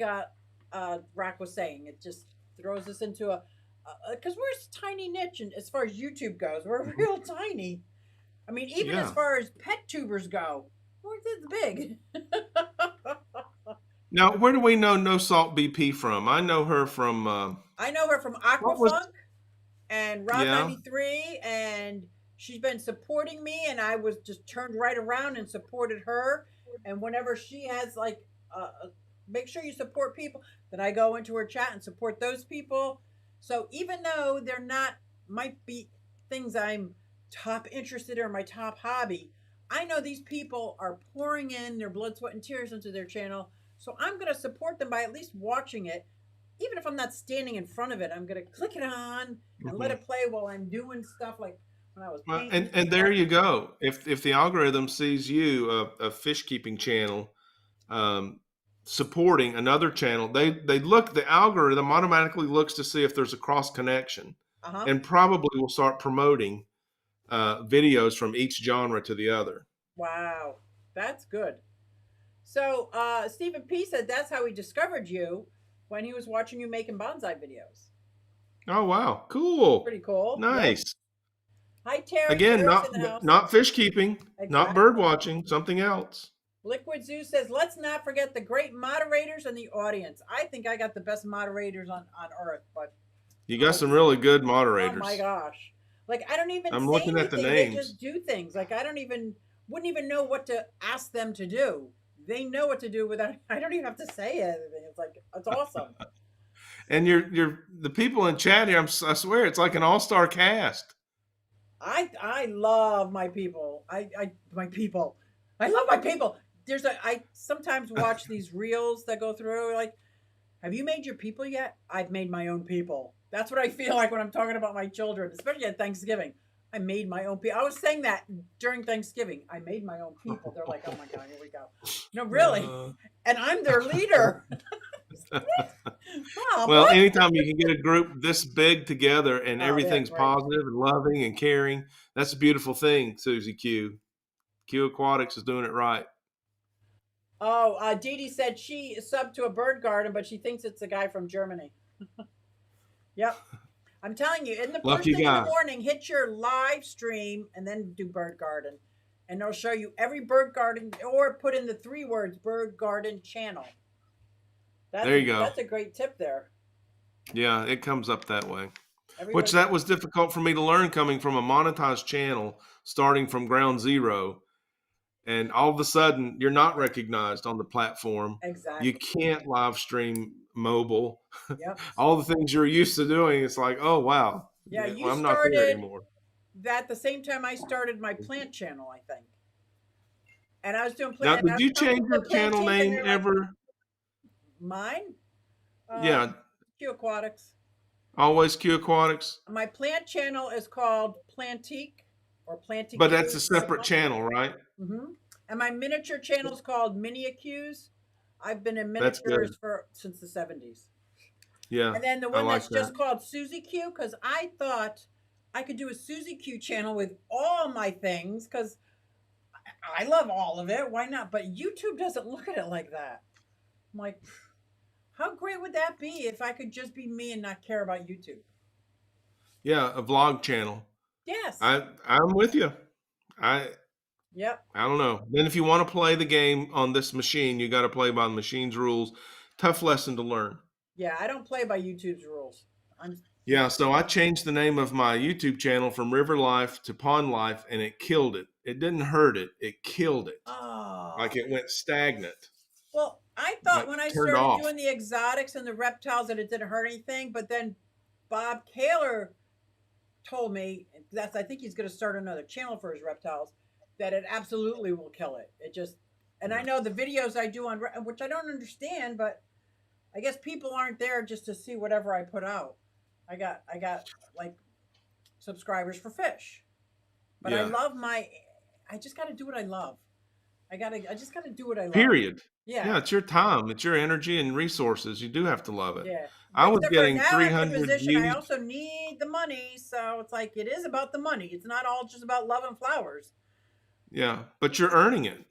Rock was saying. It just throws us into because we're a tiny niche, and as far as YouTube goes, we're real tiny. I mean, even as Yeah. far as pet tubers go, we're this big. Now, where do we know No Salt BP from? I know her from I know her from what was Aquafunk and Rob yeah. 93, and she's been supporting me, and I was just turned right around and supported her. And whenever she has like, make sure you support people, then I go into her chat and support those people. So even though they're not, might be things I'm top interested in or my top hobby, I know these people are pouring in their blood, sweat, and tears into their channel. So I'm going to support them by at least watching it. Even if I'm not standing in front of it, I'm going to click it on and let Mhm. it play while I'm doing stuff like when I was Well, painting. and there you go. If the algorithm sees you a fish keeping channel um, supporting another channel, they look the algorithm automatically looks to see if there's a cross connection, Uh huh. and probably will start promoting videos from each genre to the other. Wow. That's good. So Stephen P said that's how he discovered you when he was watching you making bonsai videos. Oh wow, cool, Pretty cool. Yep. nice. Hi, Terry. Again, Terry's not in the house. not fish keeping, not bird Exactly. watching, something else. Liquid Zoo says, let's not forget the great moderators and the audience. I think I got the best moderators on earth, but You got oh, some really good oh my moderators. gosh. Like I don't even I'm say looking at the anything. They names. just do things. Like I don't even wouldn't even know what to ask them to do. They know what to do without I don't even have to say anything. It's like it's awesome. And you're the people in chat here. I swear it's like an all-star cast. I love my people. I my people. I love my people. There's a I sometimes watch these reels that go through like, have you made your people yet? I've made my own people. That's what I feel like when I'm talking about my children, especially at Thanksgiving. I made my own people. I was saying that during Thanksgiving. I made my own people. They're like, oh my God, here we go. No, really. And I'm their leader. Mom, Well, what? anytime you can get a group this big together and Oh, yeah, everything's great. positive and loving and caring, that's a beautiful thing, Susie Q. Q Aquatics is doing it right. Oh, Dee Dee said she subbed to a bird garden, but she thinks it's a guy from Germany. Yep. I'm telling you, in the first Lucky thing in the guy. morning, hit your live stream and then do bird garden. And they'll show you every bird garden or put in the 3 words bird garden channel. There you go. That's a great tip there. Yeah, it comes up that way. Everybody, Which that was difficult for me to learn coming from a monetized channel, starting from ground zero. And all of a sudden, you're not recognized on the platform. You exactly. can't live stream mobile. Yep. All the things you're used to doing, it's like, oh, wow. Yeah, you Well, I'm not there started anymore. that the same time I started my plant channel, I think. And I was doing Now, plant. And I did was you telling change people your to plant channel teak, and name they're like, ever? mine? Yeah, Q Aquatics. always Q Aquatics. My plant channel is called Plantique or Plantique. But that's a separate channel, right? Mm-hmm. And my miniature channel is called Mini Accuse. I've been in That's good. miniatures for since the 70s. Yeah, And then the I one like that's that. just called Susie Q, because I thought I could do a Susie Q channel with all my things, because I love all of it. Why not? But YouTube doesn't look at it like that. I'm like, how great would that be if I could just be me and not care about YouTube? Yeah, a vlog channel. Yes. I'm with you. I Yep. I don't know. Then if you want to play the game on this machine, you got to play by the machine's rules. Tough lesson to learn. Yeah, I don't play by YouTube's rules. Yeah, so I changed the name of my YouTube channel from River Life to Pond Life, and it killed it. It didn't hurt it; it killed it. Oh. Like it went stagnant. Well, I thought Like when I turned started off. doing the exotics and the reptiles that it didn't hurt anything, but then Bob Kaler told me I think he's going to start another channel for his reptiles, that it absolutely will kill it. It just, and I know the videos I do on which I don't understand, but I guess people aren't there just to see whatever I put out. I got like subscribers for fish, but I Yeah. love I just got to do what I love. I just got to do what I love. Period. Yeah. Yeah, it's your time, it's your energy and resources. You do have to love it. Yeah. I was Except getting for now, I'm in 300 a position. I views. also need the money, so it's like it is about the money. It's not all just about love and flowers. Yeah, but you're earning it.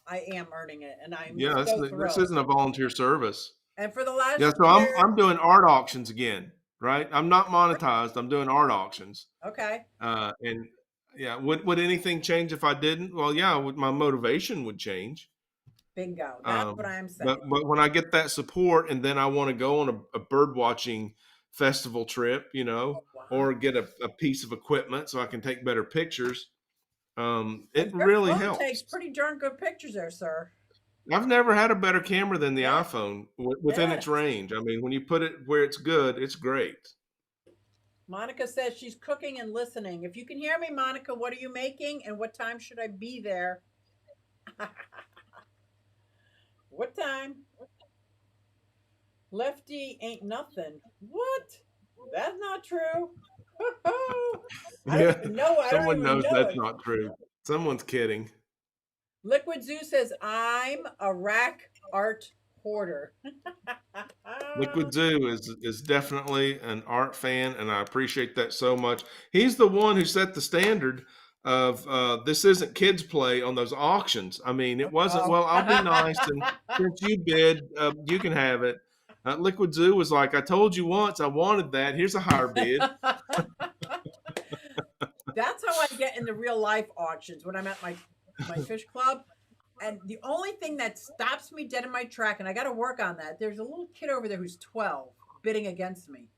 I am earning it, and I'm Yeah, so this thrilled. isn't a volunteer service. And for the last Yeah, so year, I'm doing art auctions again, right? I'm not monetized. I'm doing art auctions. Okay. And yeah, would anything change if I didn't? Well, yeah, my motivation would change. Bingo. That's what I'm saying. But when I get that support, and then I want to go on a bird watching festival trip, Wow. or get a piece of equipment so I can take better pictures, it Your really phone takes helps. pretty darn good pictures there, sir. I've never had a better camera than the Yeah. iPhone within its Yes. range. I mean, when you put it where it's good, it's great. Monica says she's cooking and listening. If you can hear me, Monica, what are you making and what time should I be there? What time? Lefty ain't nothing. What? That's not true. I don't Yeah, even know. I don't someone even knows know that's it. not true. Someone's kidding. Liquid Zoo says, I'm a rack art hoarder. Liquid Zoo is definitely an art fan, and I appreciate that so much. He's the one who set the standard of this isn't kids play on those auctions. I mean, it wasn't, Oh. well, I'll be nice, and since you bid, you can have it. Liquid Zoo was like, I told you once I wanted that. Here's a higher bid. That's how I get in the real life auctions when I'm at my fish club. And the only thing that stops me dead in my track, and I got to work on that, there's a little kid over there who's 12 bidding against me.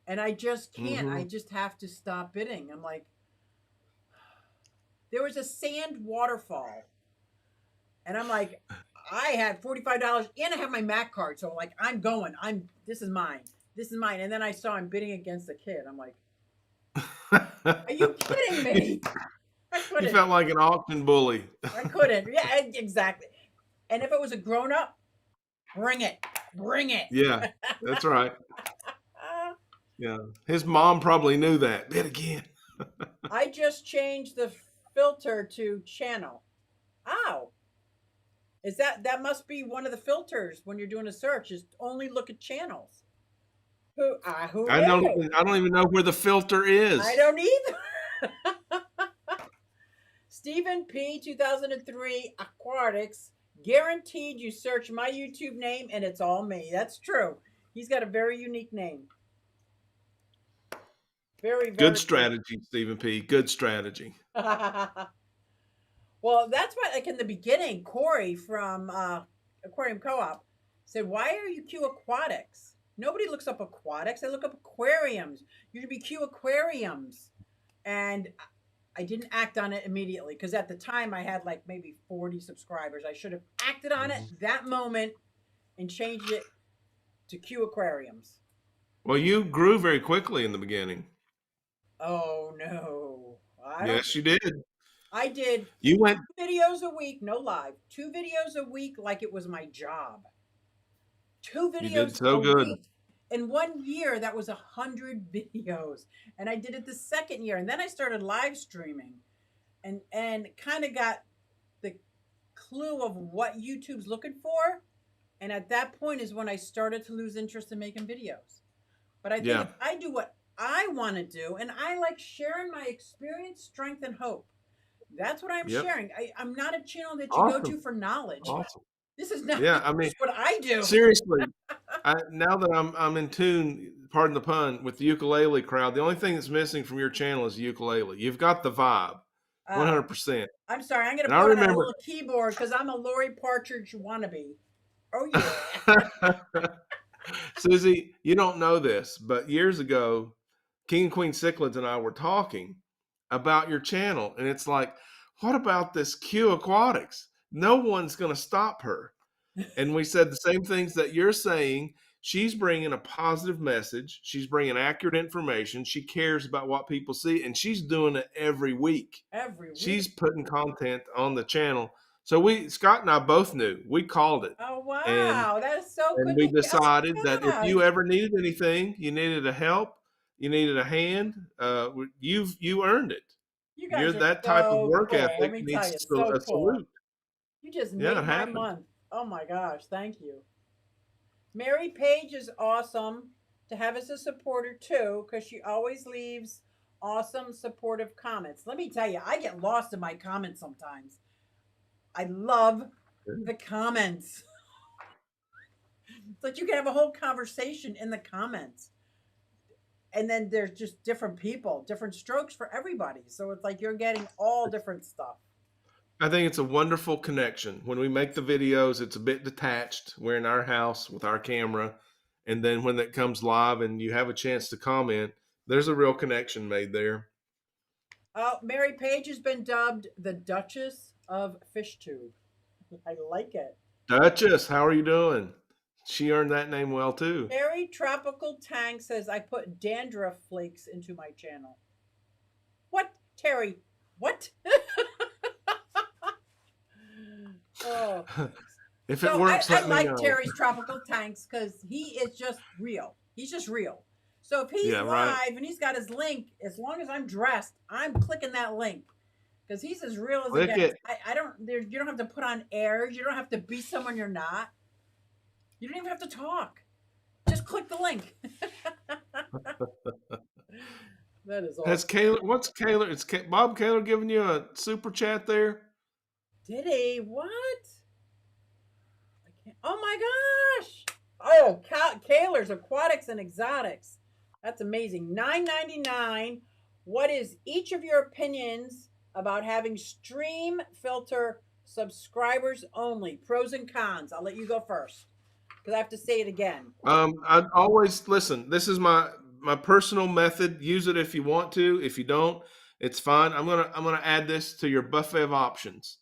And I just can't. I just have to stop bidding. I'm like, there was a sand waterfall. And I'm like, I had $45 and I have my Mac card. So like, I'm going. This is mine. This is mine. And then I saw him bidding against the kid. I'm like, are you kidding me? You felt like an auction bully. I couldn't. Yeah, exactly. And if it was a grown up, bring it. Bring it. Yeah, that's right. Yeah. His mom probably knew that. Bid again. I just changed the filter to channel. Ow. Is that must be one of the filters when you're doing a search, is only look at channels. Who I don't even know where the filter is. I don't either. Stephen P 2003 Aquatics, guaranteed you search my YouTube name and it's all me. That's true. He's got a very unique name. Very, very good strategy, Stephen P. Good strategy. Well, that's what, like in the beginning, Corey from Aquarium Co-op said, why are you Q Aquatics? Nobody looks up aquatics. They look up aquariums. You should be Q Aquariums. And I didn't act on it immediately because at the time I had like maybe 40 subscribers. I should have acted on it that moment and changed it to Q Aquariums. Well, you grew very quickly in the beginning. Oh, no. Yes, you did. I did You went 2 videos a week, no live. 2 videos a week like it was my job. 2 videos you did so good. week. In 1 year, that was 100 videos. And I did it the second year. And then I started live streaming and kind of got the clue of what YouTube's looking for. And at that point is when I started to lose interest in making videos. But I think if I do what I want to do, and I like sharing my experience, strength, and hope. That's what I'm sharing. I'm not a channel that you go to for knowledge. Awesome. This is not what I do. Seriously, now that I'm in tune, pardon the pun, with the ukulele crowd, the only thing that's missing from your channel is the ukulele. You've got the vibe, 100%. I'm sorry, I'm going to put on a little keyboard because I'm a Lori Partridge wannabe. Oh, yeah. Susie, you don't know this, but years ago, King and Queen Cichlids and I were talking about your channel, and it's like, what about this Q Aquatics? No one's going to stop her. And we said the same things that you're saying. She's bringing a positive message. She's bringing accurate information. She cares about what people see, and she's doing it every week. Every week. She's putting content on the channel. So Scott and I both knew. We called it. Oh, wow. That is so good. And we decided that if you ever needed anything, you needed a help, you needed a hand, you earned it. You're that type of work ethic needs a salute. You just made my month. Oh my gosh, thank you. Mary Page is awesome to have as a supporter too, because she always leaves awesome supportive comments. Let me tell you, I get lost in my comments sometimes. I love the comments. It's like you can have a whole conversation in the comments. and then there's just different people, different strokes for everybody. So it's like you're getting all different stuff. I think it's a wonderful connection. When we make the videos, it's a bit detached. We're in our house with our camera. And then when that comes live and you have a chance to comment, there's a real connection made there. Mary Page has been dubbed the Duchess of Fishtube. I like it. Duchess, how are you doing? She earned that name well too. Terry Tropical Tank says I put dandruff flakes into my channel. What, Terry? What? Oh. If it works, I let me like know. Terry's Tropical Tanks because he is just real. He's just real. So if he's live and he's got his link, as long as I'm dressed, I'm clicking that link because he's as real as it gets. You don't have to put on airs. You don't have to be someone you're not. You don't even have to talk. Just click the link. That is awesome. Has Kaylor? What's Kaylor? Is Bob Kaylor giving you a super chat there? Did he? What? I can't. Oh my gosh! Oh, Kaylor's Aquatics and Exotics. That's amazing. $9.99. What is each of your opinions about having stream filter subscribers only? Pros and cons. I'll let you go first because I have to say it again. I'd always listen. This is my personal method. Use it if you want to. If you don't, it's fine. I'm gonna add this to your buffet of options.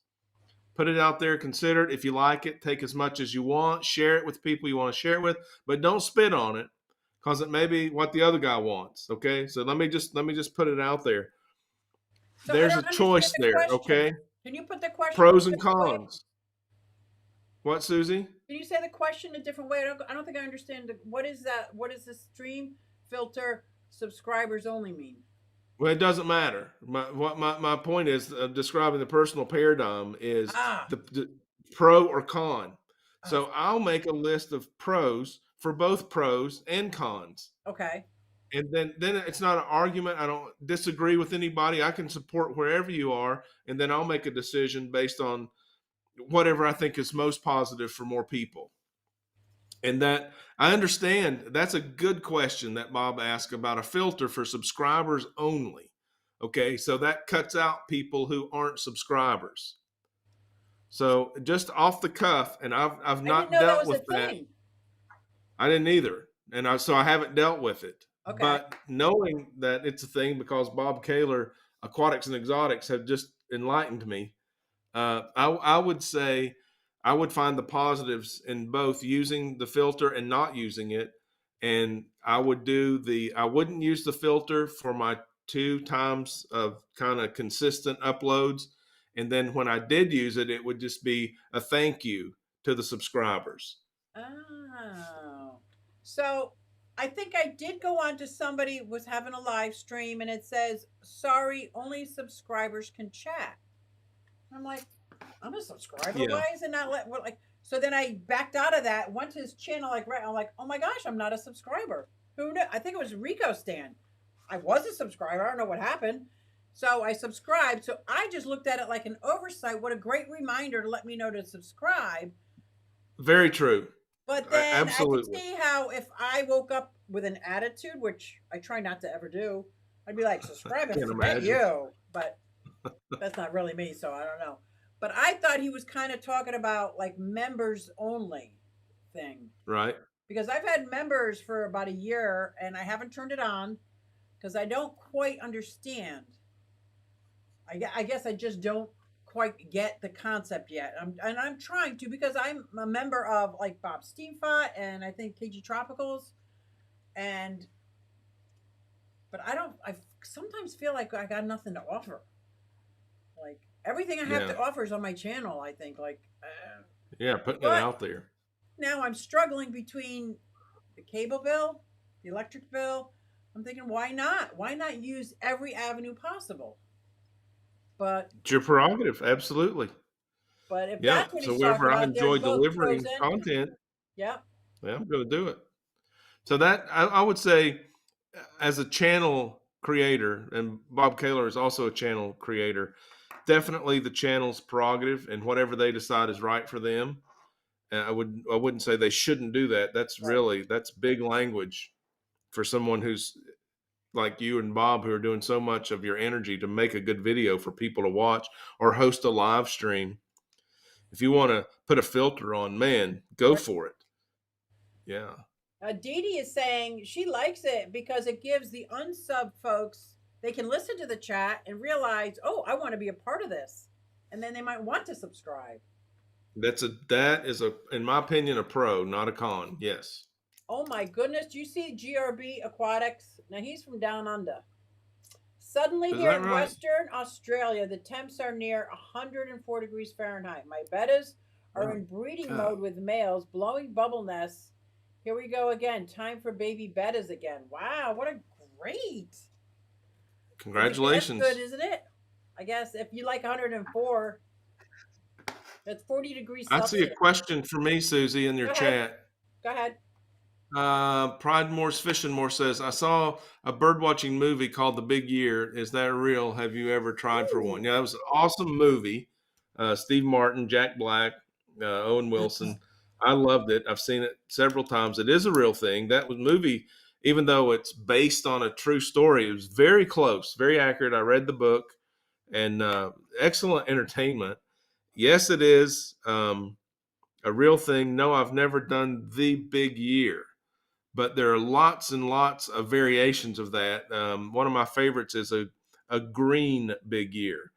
Put it out there. Consider it. If you like it, take as much as you want. Share it with people you want to share it with, but don't spit on it because it may be what the other guy wants. Okay, so let me just put it out there. So there's a choice there. Question. Okay. Can you put the question? Pros and cons. What, Susie? Can you say the question a different way? I don't think I understand. What is that? What does the stream filter subscribers only mean? Well, it doesn't matter. My point is describing the personal paradigm is the pro or con. So I'll make a list of pros for both pros and cons. Okay. And then it's not an argument. I don't disagree with anybody. I can support wherever you are, and then I'll make a decision based on whatever I think is most positive for more people. And that I understand that's a good question that Bob asked about a filter for subscribers only. Okay, so that cuts out people who aren't subscribers. So just off the cuff, and I've not dealt with that. I didn't either, and so I haven't dealt with it. Okay. But knowing that it's a thing because Bob Kaylor, Aquatics and Exotics, have just enlightened me, I would say I would find the positives in both using the filter and not using it. And I wouldn't use the filter for my 2 times of kind of consistent uploads. And then when I did use it, it would just be a thank you to the subscribers. Oh, so I think I did go on to somebody was having a live stream and it says, sorry, only subscribers can chat. I'm like, I'm a subscriber. Yeah. Why is it not so then I backed out of that, went to his channel, I'm like, oh my gosh, I'm not a subscriber. Who knew? I think it was Rico Stan. I was a subscriber. I don't know what happened. So I subscribed. So I just looked at it like an oversight. What a great reminder to let me know to subscribe. Very true. But then absolutely. I could see how if I woke up with an attitude, which I try not to ever do, I'd be like, subscribe and forget you. But that's not really me, so I don't know. But I thought he was kind of talking about like members only thing. Right. Because I've had members for about a year and I haven't turned it on because I don't quite understand. I guess I just don't quite get the concept yet. I'm trying to because I'm a member of like Bob Steamfot and I think KG Tropicals. But I sometimes feel like I got nothing to offer. Like everything I have to offer is on my channel, I think. Putting it out there. Now I'm struggling between the cable bill, the electric bill. I'm thinking, why not? Why not use every avenue possible? But it's your prerogative, absolutely. But if that's what he's wherever talking I enjoy delivering content, I'm going to do it. So that I would say, as a channel creator, and Bob Kaylor is also a channel creator, definitely the channel's prerogative, and whatever they decide is right for them. And I wouldn't say they shouldn't do that. That's big language for someone who's like you and Bob, who are doing so much of your energy to make a good video for people to watch or host a live stream. If you want to put a filter on, man, go for it. Yeah. Dee Dee is saying she likes it because it gives the unsub folks, they can listen to the chat and realize, oh, I want to be a part of this. And then they might want to subscribe. That is in my opinion, a pro, not a con. Yes. Oh my goodness. Do you see GRB Aquatics? Now he's from down under. Suddenly Is here that in right? Western Australia, the temps are near 104 degrees Fahrenheit. My bettas are in breeding mode with males, blowing bubble nests. Here we go again. Time for baby bettas again. Wow, what a great. Congratulations. That's good, isn't it? I guess if you like 104, that's 40 degrees Celsius. I see a question for me, Susie, in your chat. Go ahead. Pride Moore's Fishing More says, I saw a birdwatching movie called The Big Year. Is that real? Have you ever tried for one? Yeah, it was an awesome movie. Steve Martin, Jack Black, Owen Wilson. I loved it. I've seen it several times. It is a real thing. That movie, even though it's based on a true story, it was very close, very accurate. I read the book, and excellent entertainment. Yes, it is a real thing. No, I've never done The Big Year, but there are lots and lots of variations of that. One of my favorites is a green big year,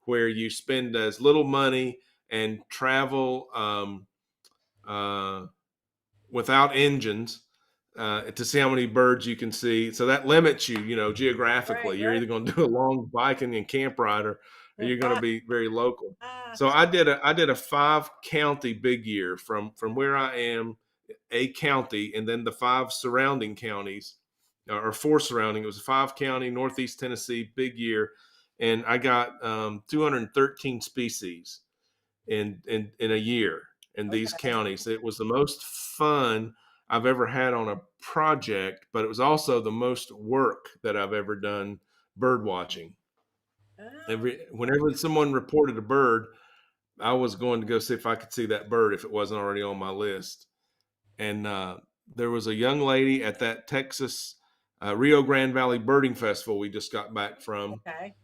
where you spend as little money and travel without engines to see how many birds you can see. So that limits you, geographically. Right. You're either going to do a long biking and camp ride, or you're going to be very local. So I did a 5-county big year from where I am, a county, and then the 5 surrounding counties, or 4 surrounding. It was a 5-county Northeast Tennessee big year, and I got 213 species in a year in these counties. It was the most fun I've ever had on a project, but it was also the most work that I've ever done bird watching. Whenever someone reported a bird, I was going to go see if I could see that bird if it wasn't already on my list. And there was a young lady at that Texas Rio Grande Valley Birding Festival we just got back from. Okay.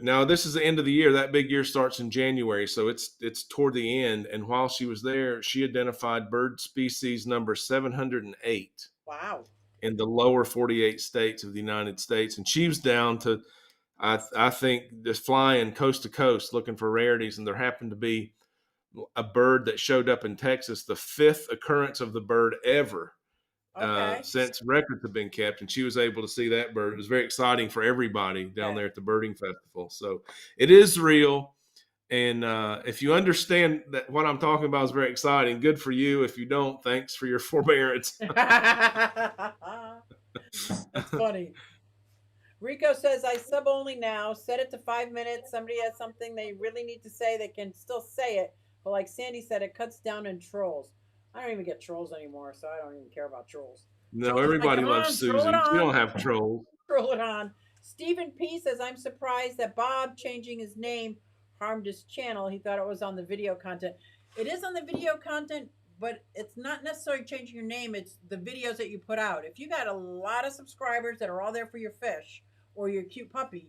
Now, this is the end of the year. That big year starts in January, so it's toward the end. And while she was there, she identified bird species number 708. Wow. In the lower 48 states of the United States. And she was down to, I think, just flying coast to coast looking for rarities. And there happened to be a bird that showed up in Texas, the 5th occurrence of the bird ever. Since records have been kept, and she was able to see that bird. It was very exciting for everybody down there at the birding festival. So it is real. And if you understand that what I'm talking about is very exciting, good for you. If you don't, thanks for your forbearance. That's funny. Rico says, I sub only now. Set it to 5 minutes. Somebody has something they really need to say. They can still say it. But like Sandy said, it cuts down in trolls. I don't even get trolls anymore, so I don't even care about trolls. No, trolls, everybody loves Susie. You don't have trolls. Troll it on. Stephen P. says, I'm surprised that Bob changing his name harmed his channel. He thought it was on the video content. It is on the video content, but it's not necessarily changing your name. It's the videos that you put out. If you got a lot of subscribers that are all there for your fish or your cute puppy,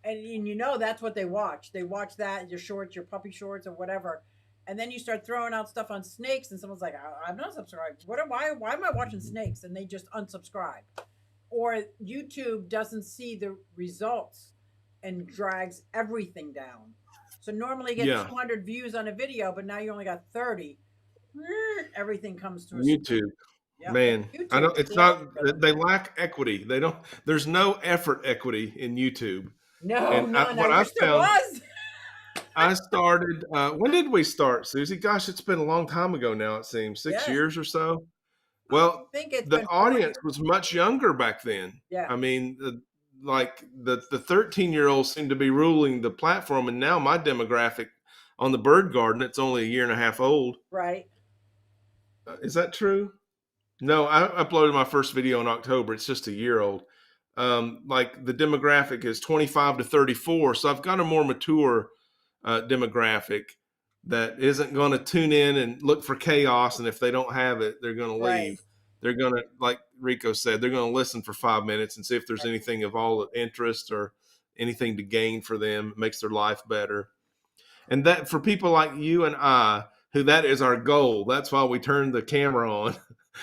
and you know that's what they watch. They watch that, your shorts, your puppy shorts or whatever. And then you start throwing out stuff on snakes, and someone's like, I'm not subscribed. Why am I watching snakes? And they just unsubscribe. Or YouTube doesn't see the results and drags everything down. So normally you get 200 views on a video, but now you only got 30. Everything comes to YouTube. Man, YouTube, I don't. It's not. They lack equity. They don't. There's no effort equity in YouTube. No, I wish there was. I started, when did we start, Susie? Gosh, it's been a long time ago now, it seems. 6 years or so. Well, the audience was much younger back then. Yeah. I mean, the 13-year-olds seem to be ruling the platform, and now my demographic on the Bird Garden, it's only a year and a half old. Right. Is that true? No, I uploaded my first video in October. It's just a year old. Like the demographic is 25 to 34, so I've got a more mature demographic that isn't going to tune in and look for chaos, and if they don't have it, they're going to leave. they're going to, like Rico said, they're going to listen for 5 minutes and see if there's anything of all interest or anything to gain for them. It makes their life better. And that for people like you and I, who that is our goal. That's why we turned the camera on.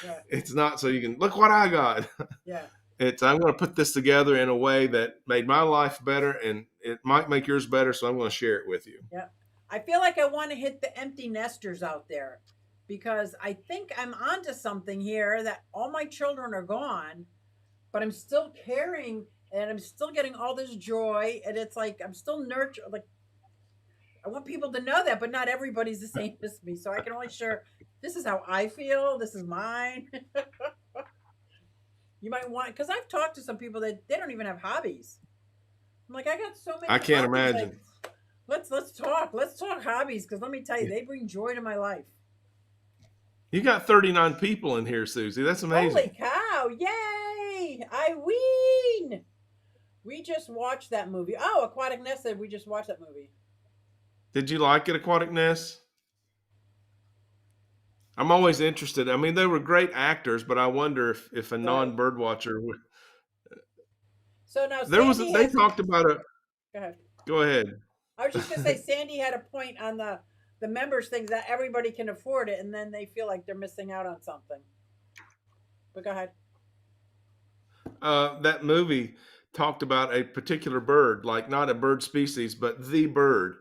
Yeah. It's not so you can look what I got. Yeah. It's I'm going to put this together in a way that made my life better, and it might make yours better. So I'm going to share it with you. Yeah. I feel like I want to hit the empty nesters out there, because I think I'm onto something here, that all my children are gone, but I'm still caring and I'm still getting all this joy. And it's like, I'm still nurturing. Like, I want people to know that, but not everybody's the same as me. So I can only share, this is how I feel. This is mine. You might want, because I've talked to some people that they don't even have hobbies. I'm like, I got so many. I can't hobbies. imagine. Like, let's talk hobbies, because let me tell you, they bring joy to my life. You got 39 people in here, Susie. That's amazing. Holy cow! Yay! I win. We just watched that movie. Oh, Aquatic Nest said we just watched that movie. Did you like it, Aquatic Nest? I'm always interested. I mean, they were great actors, but I wonder if a non-bird watcher would. So now They talked about it. Go ahead. Go ahead. I was just gonna say, Sandy had a point on the members things, that everybody can afford it, and then they feel like they're missing out on something. But go ahead. That movie talked about a particular bird, like not a bird species, but the bird.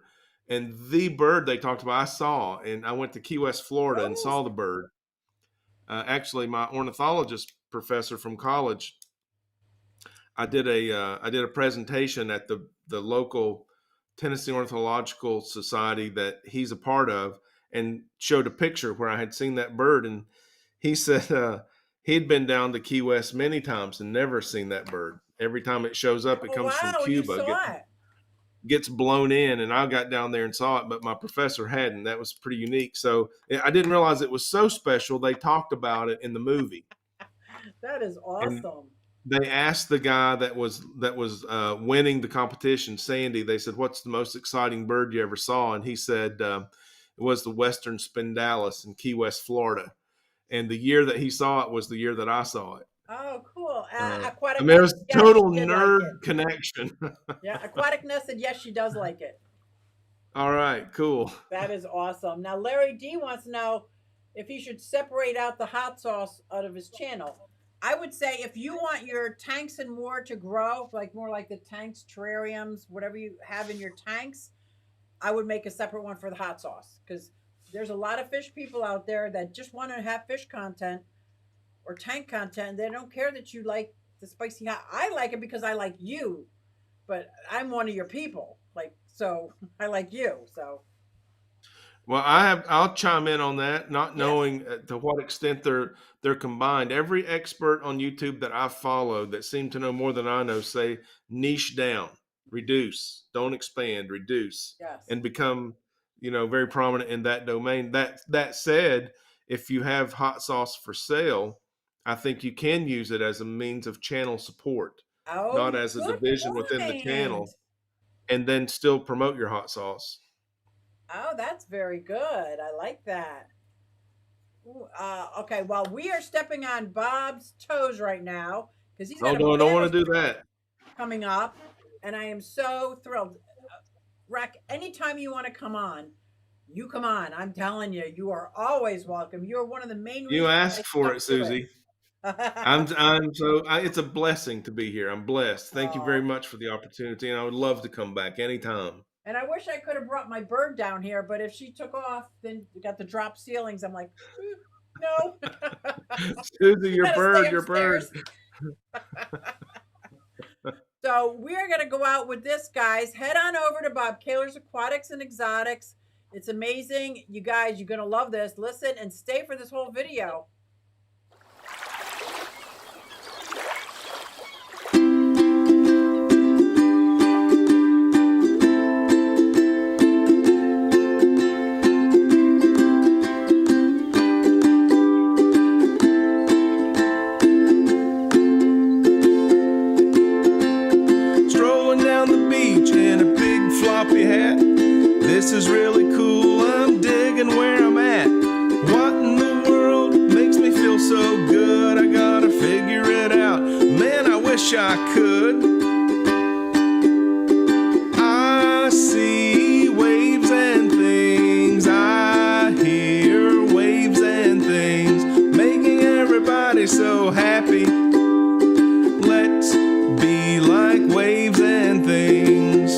And the bird they talked about, I saw, and I went to Key West, Florida, and saw the bird. Actually, my ornithologist professor from college, I did a presentation at the local Tennessee Ornithological Society that he's a part of, and showed a picture where I had seen that bird. And he said he'd been down to Key West many times and never seen that bird. Every time it shows up, it comes from Cuba. Gets blown in, and I got down there and saw it, but my professor hadn't. That was pretty unique. So I didn't realize it was so special. They talked about it in the movie. That is awesome. And they asked the guy that was winning the competition, Sandy. They said, "What's the most exciting bird you ever saw?" And he said it was the Western Spindalis in Key West, Florida. And the year that he saw it was the year that I saw it. Oh, cool. Aquatic Nest, there's total nerd connection. Yeah, Aquatic Nest said yes, she does like it. All right, cool. That is awesome. Now, Larry D wants to know if he should separate out the hot sauce out of his channel. I would say if you want your tanks and more to grow, like more like the tanks, terrariums, whatever you have in your tanks, I would make a separate one for the hot sauce, because there's a lot of fish people out there that just want to have fish content or tank content. They don't care that you like the spicy hot. I like it because I like you, but I'm one of your people. Like, so I like you. So, well, I'll chime in on that, not knowing to what extent they're combined. Every expert on YouTube that I follow that seem to know more than I know say niche down, reduce, don't expand, reduce, and become, very prominent in that domain. That said, if you have hot sauce for sale, I think you can use it as a means of channel support, not as a division within the channel, and then still promote your hot sauce. Oh, that's very good. I like that. Okay, well, we are stepping on Bob's toes right now, because he's got I don't want to do that. Coming up, and I am so thrilled. Rack, anytime you want to come on, you come on. I'm telling you, you are always welcome. You're one of the main reasons. You asked for it, Susie. It's a blessing to be here. I'm blessed. Thank you very much for the opportunity, and I would love to come back anytime. And I wish I could have brought my bird down here, but if she took off, then we got the drop ceilings. I'm like, no. Susie, your bird. So we're going to go out with this, guys. Head on over to Bob Kaler's Aquatics and Exotics. It's amazing. You guys, you're going to love this. Listen and stay for this whole video. This is really cool. I'm digging where I'm at. What in the world makes wish I could. I see waves and things, I hear waves and things, making everybody so happy. Let's be like waves and things.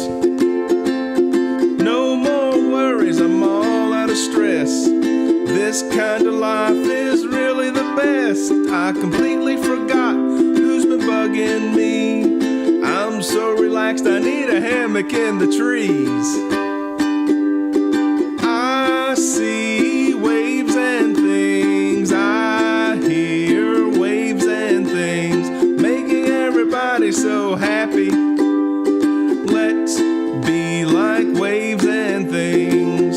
No more worries, I'm all out of stress. This kind of life is really the best. I completely forgot who's been bugging me. I'm so relaxed, I need a hammock in the trees. I see waves and things, I hear waves and things, making everybody so happy. Let's be like waves and things.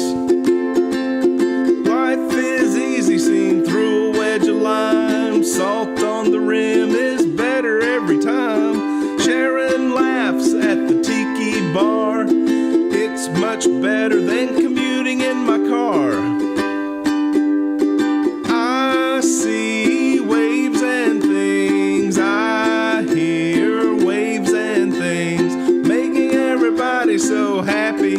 Life is easy seen through a wedge of lime. Salt on the rim is better every time. Sharing laughs at the tiki bar, it's much better than commuting in my car. I see waves and things, I hear waves and things, making everybody so happy.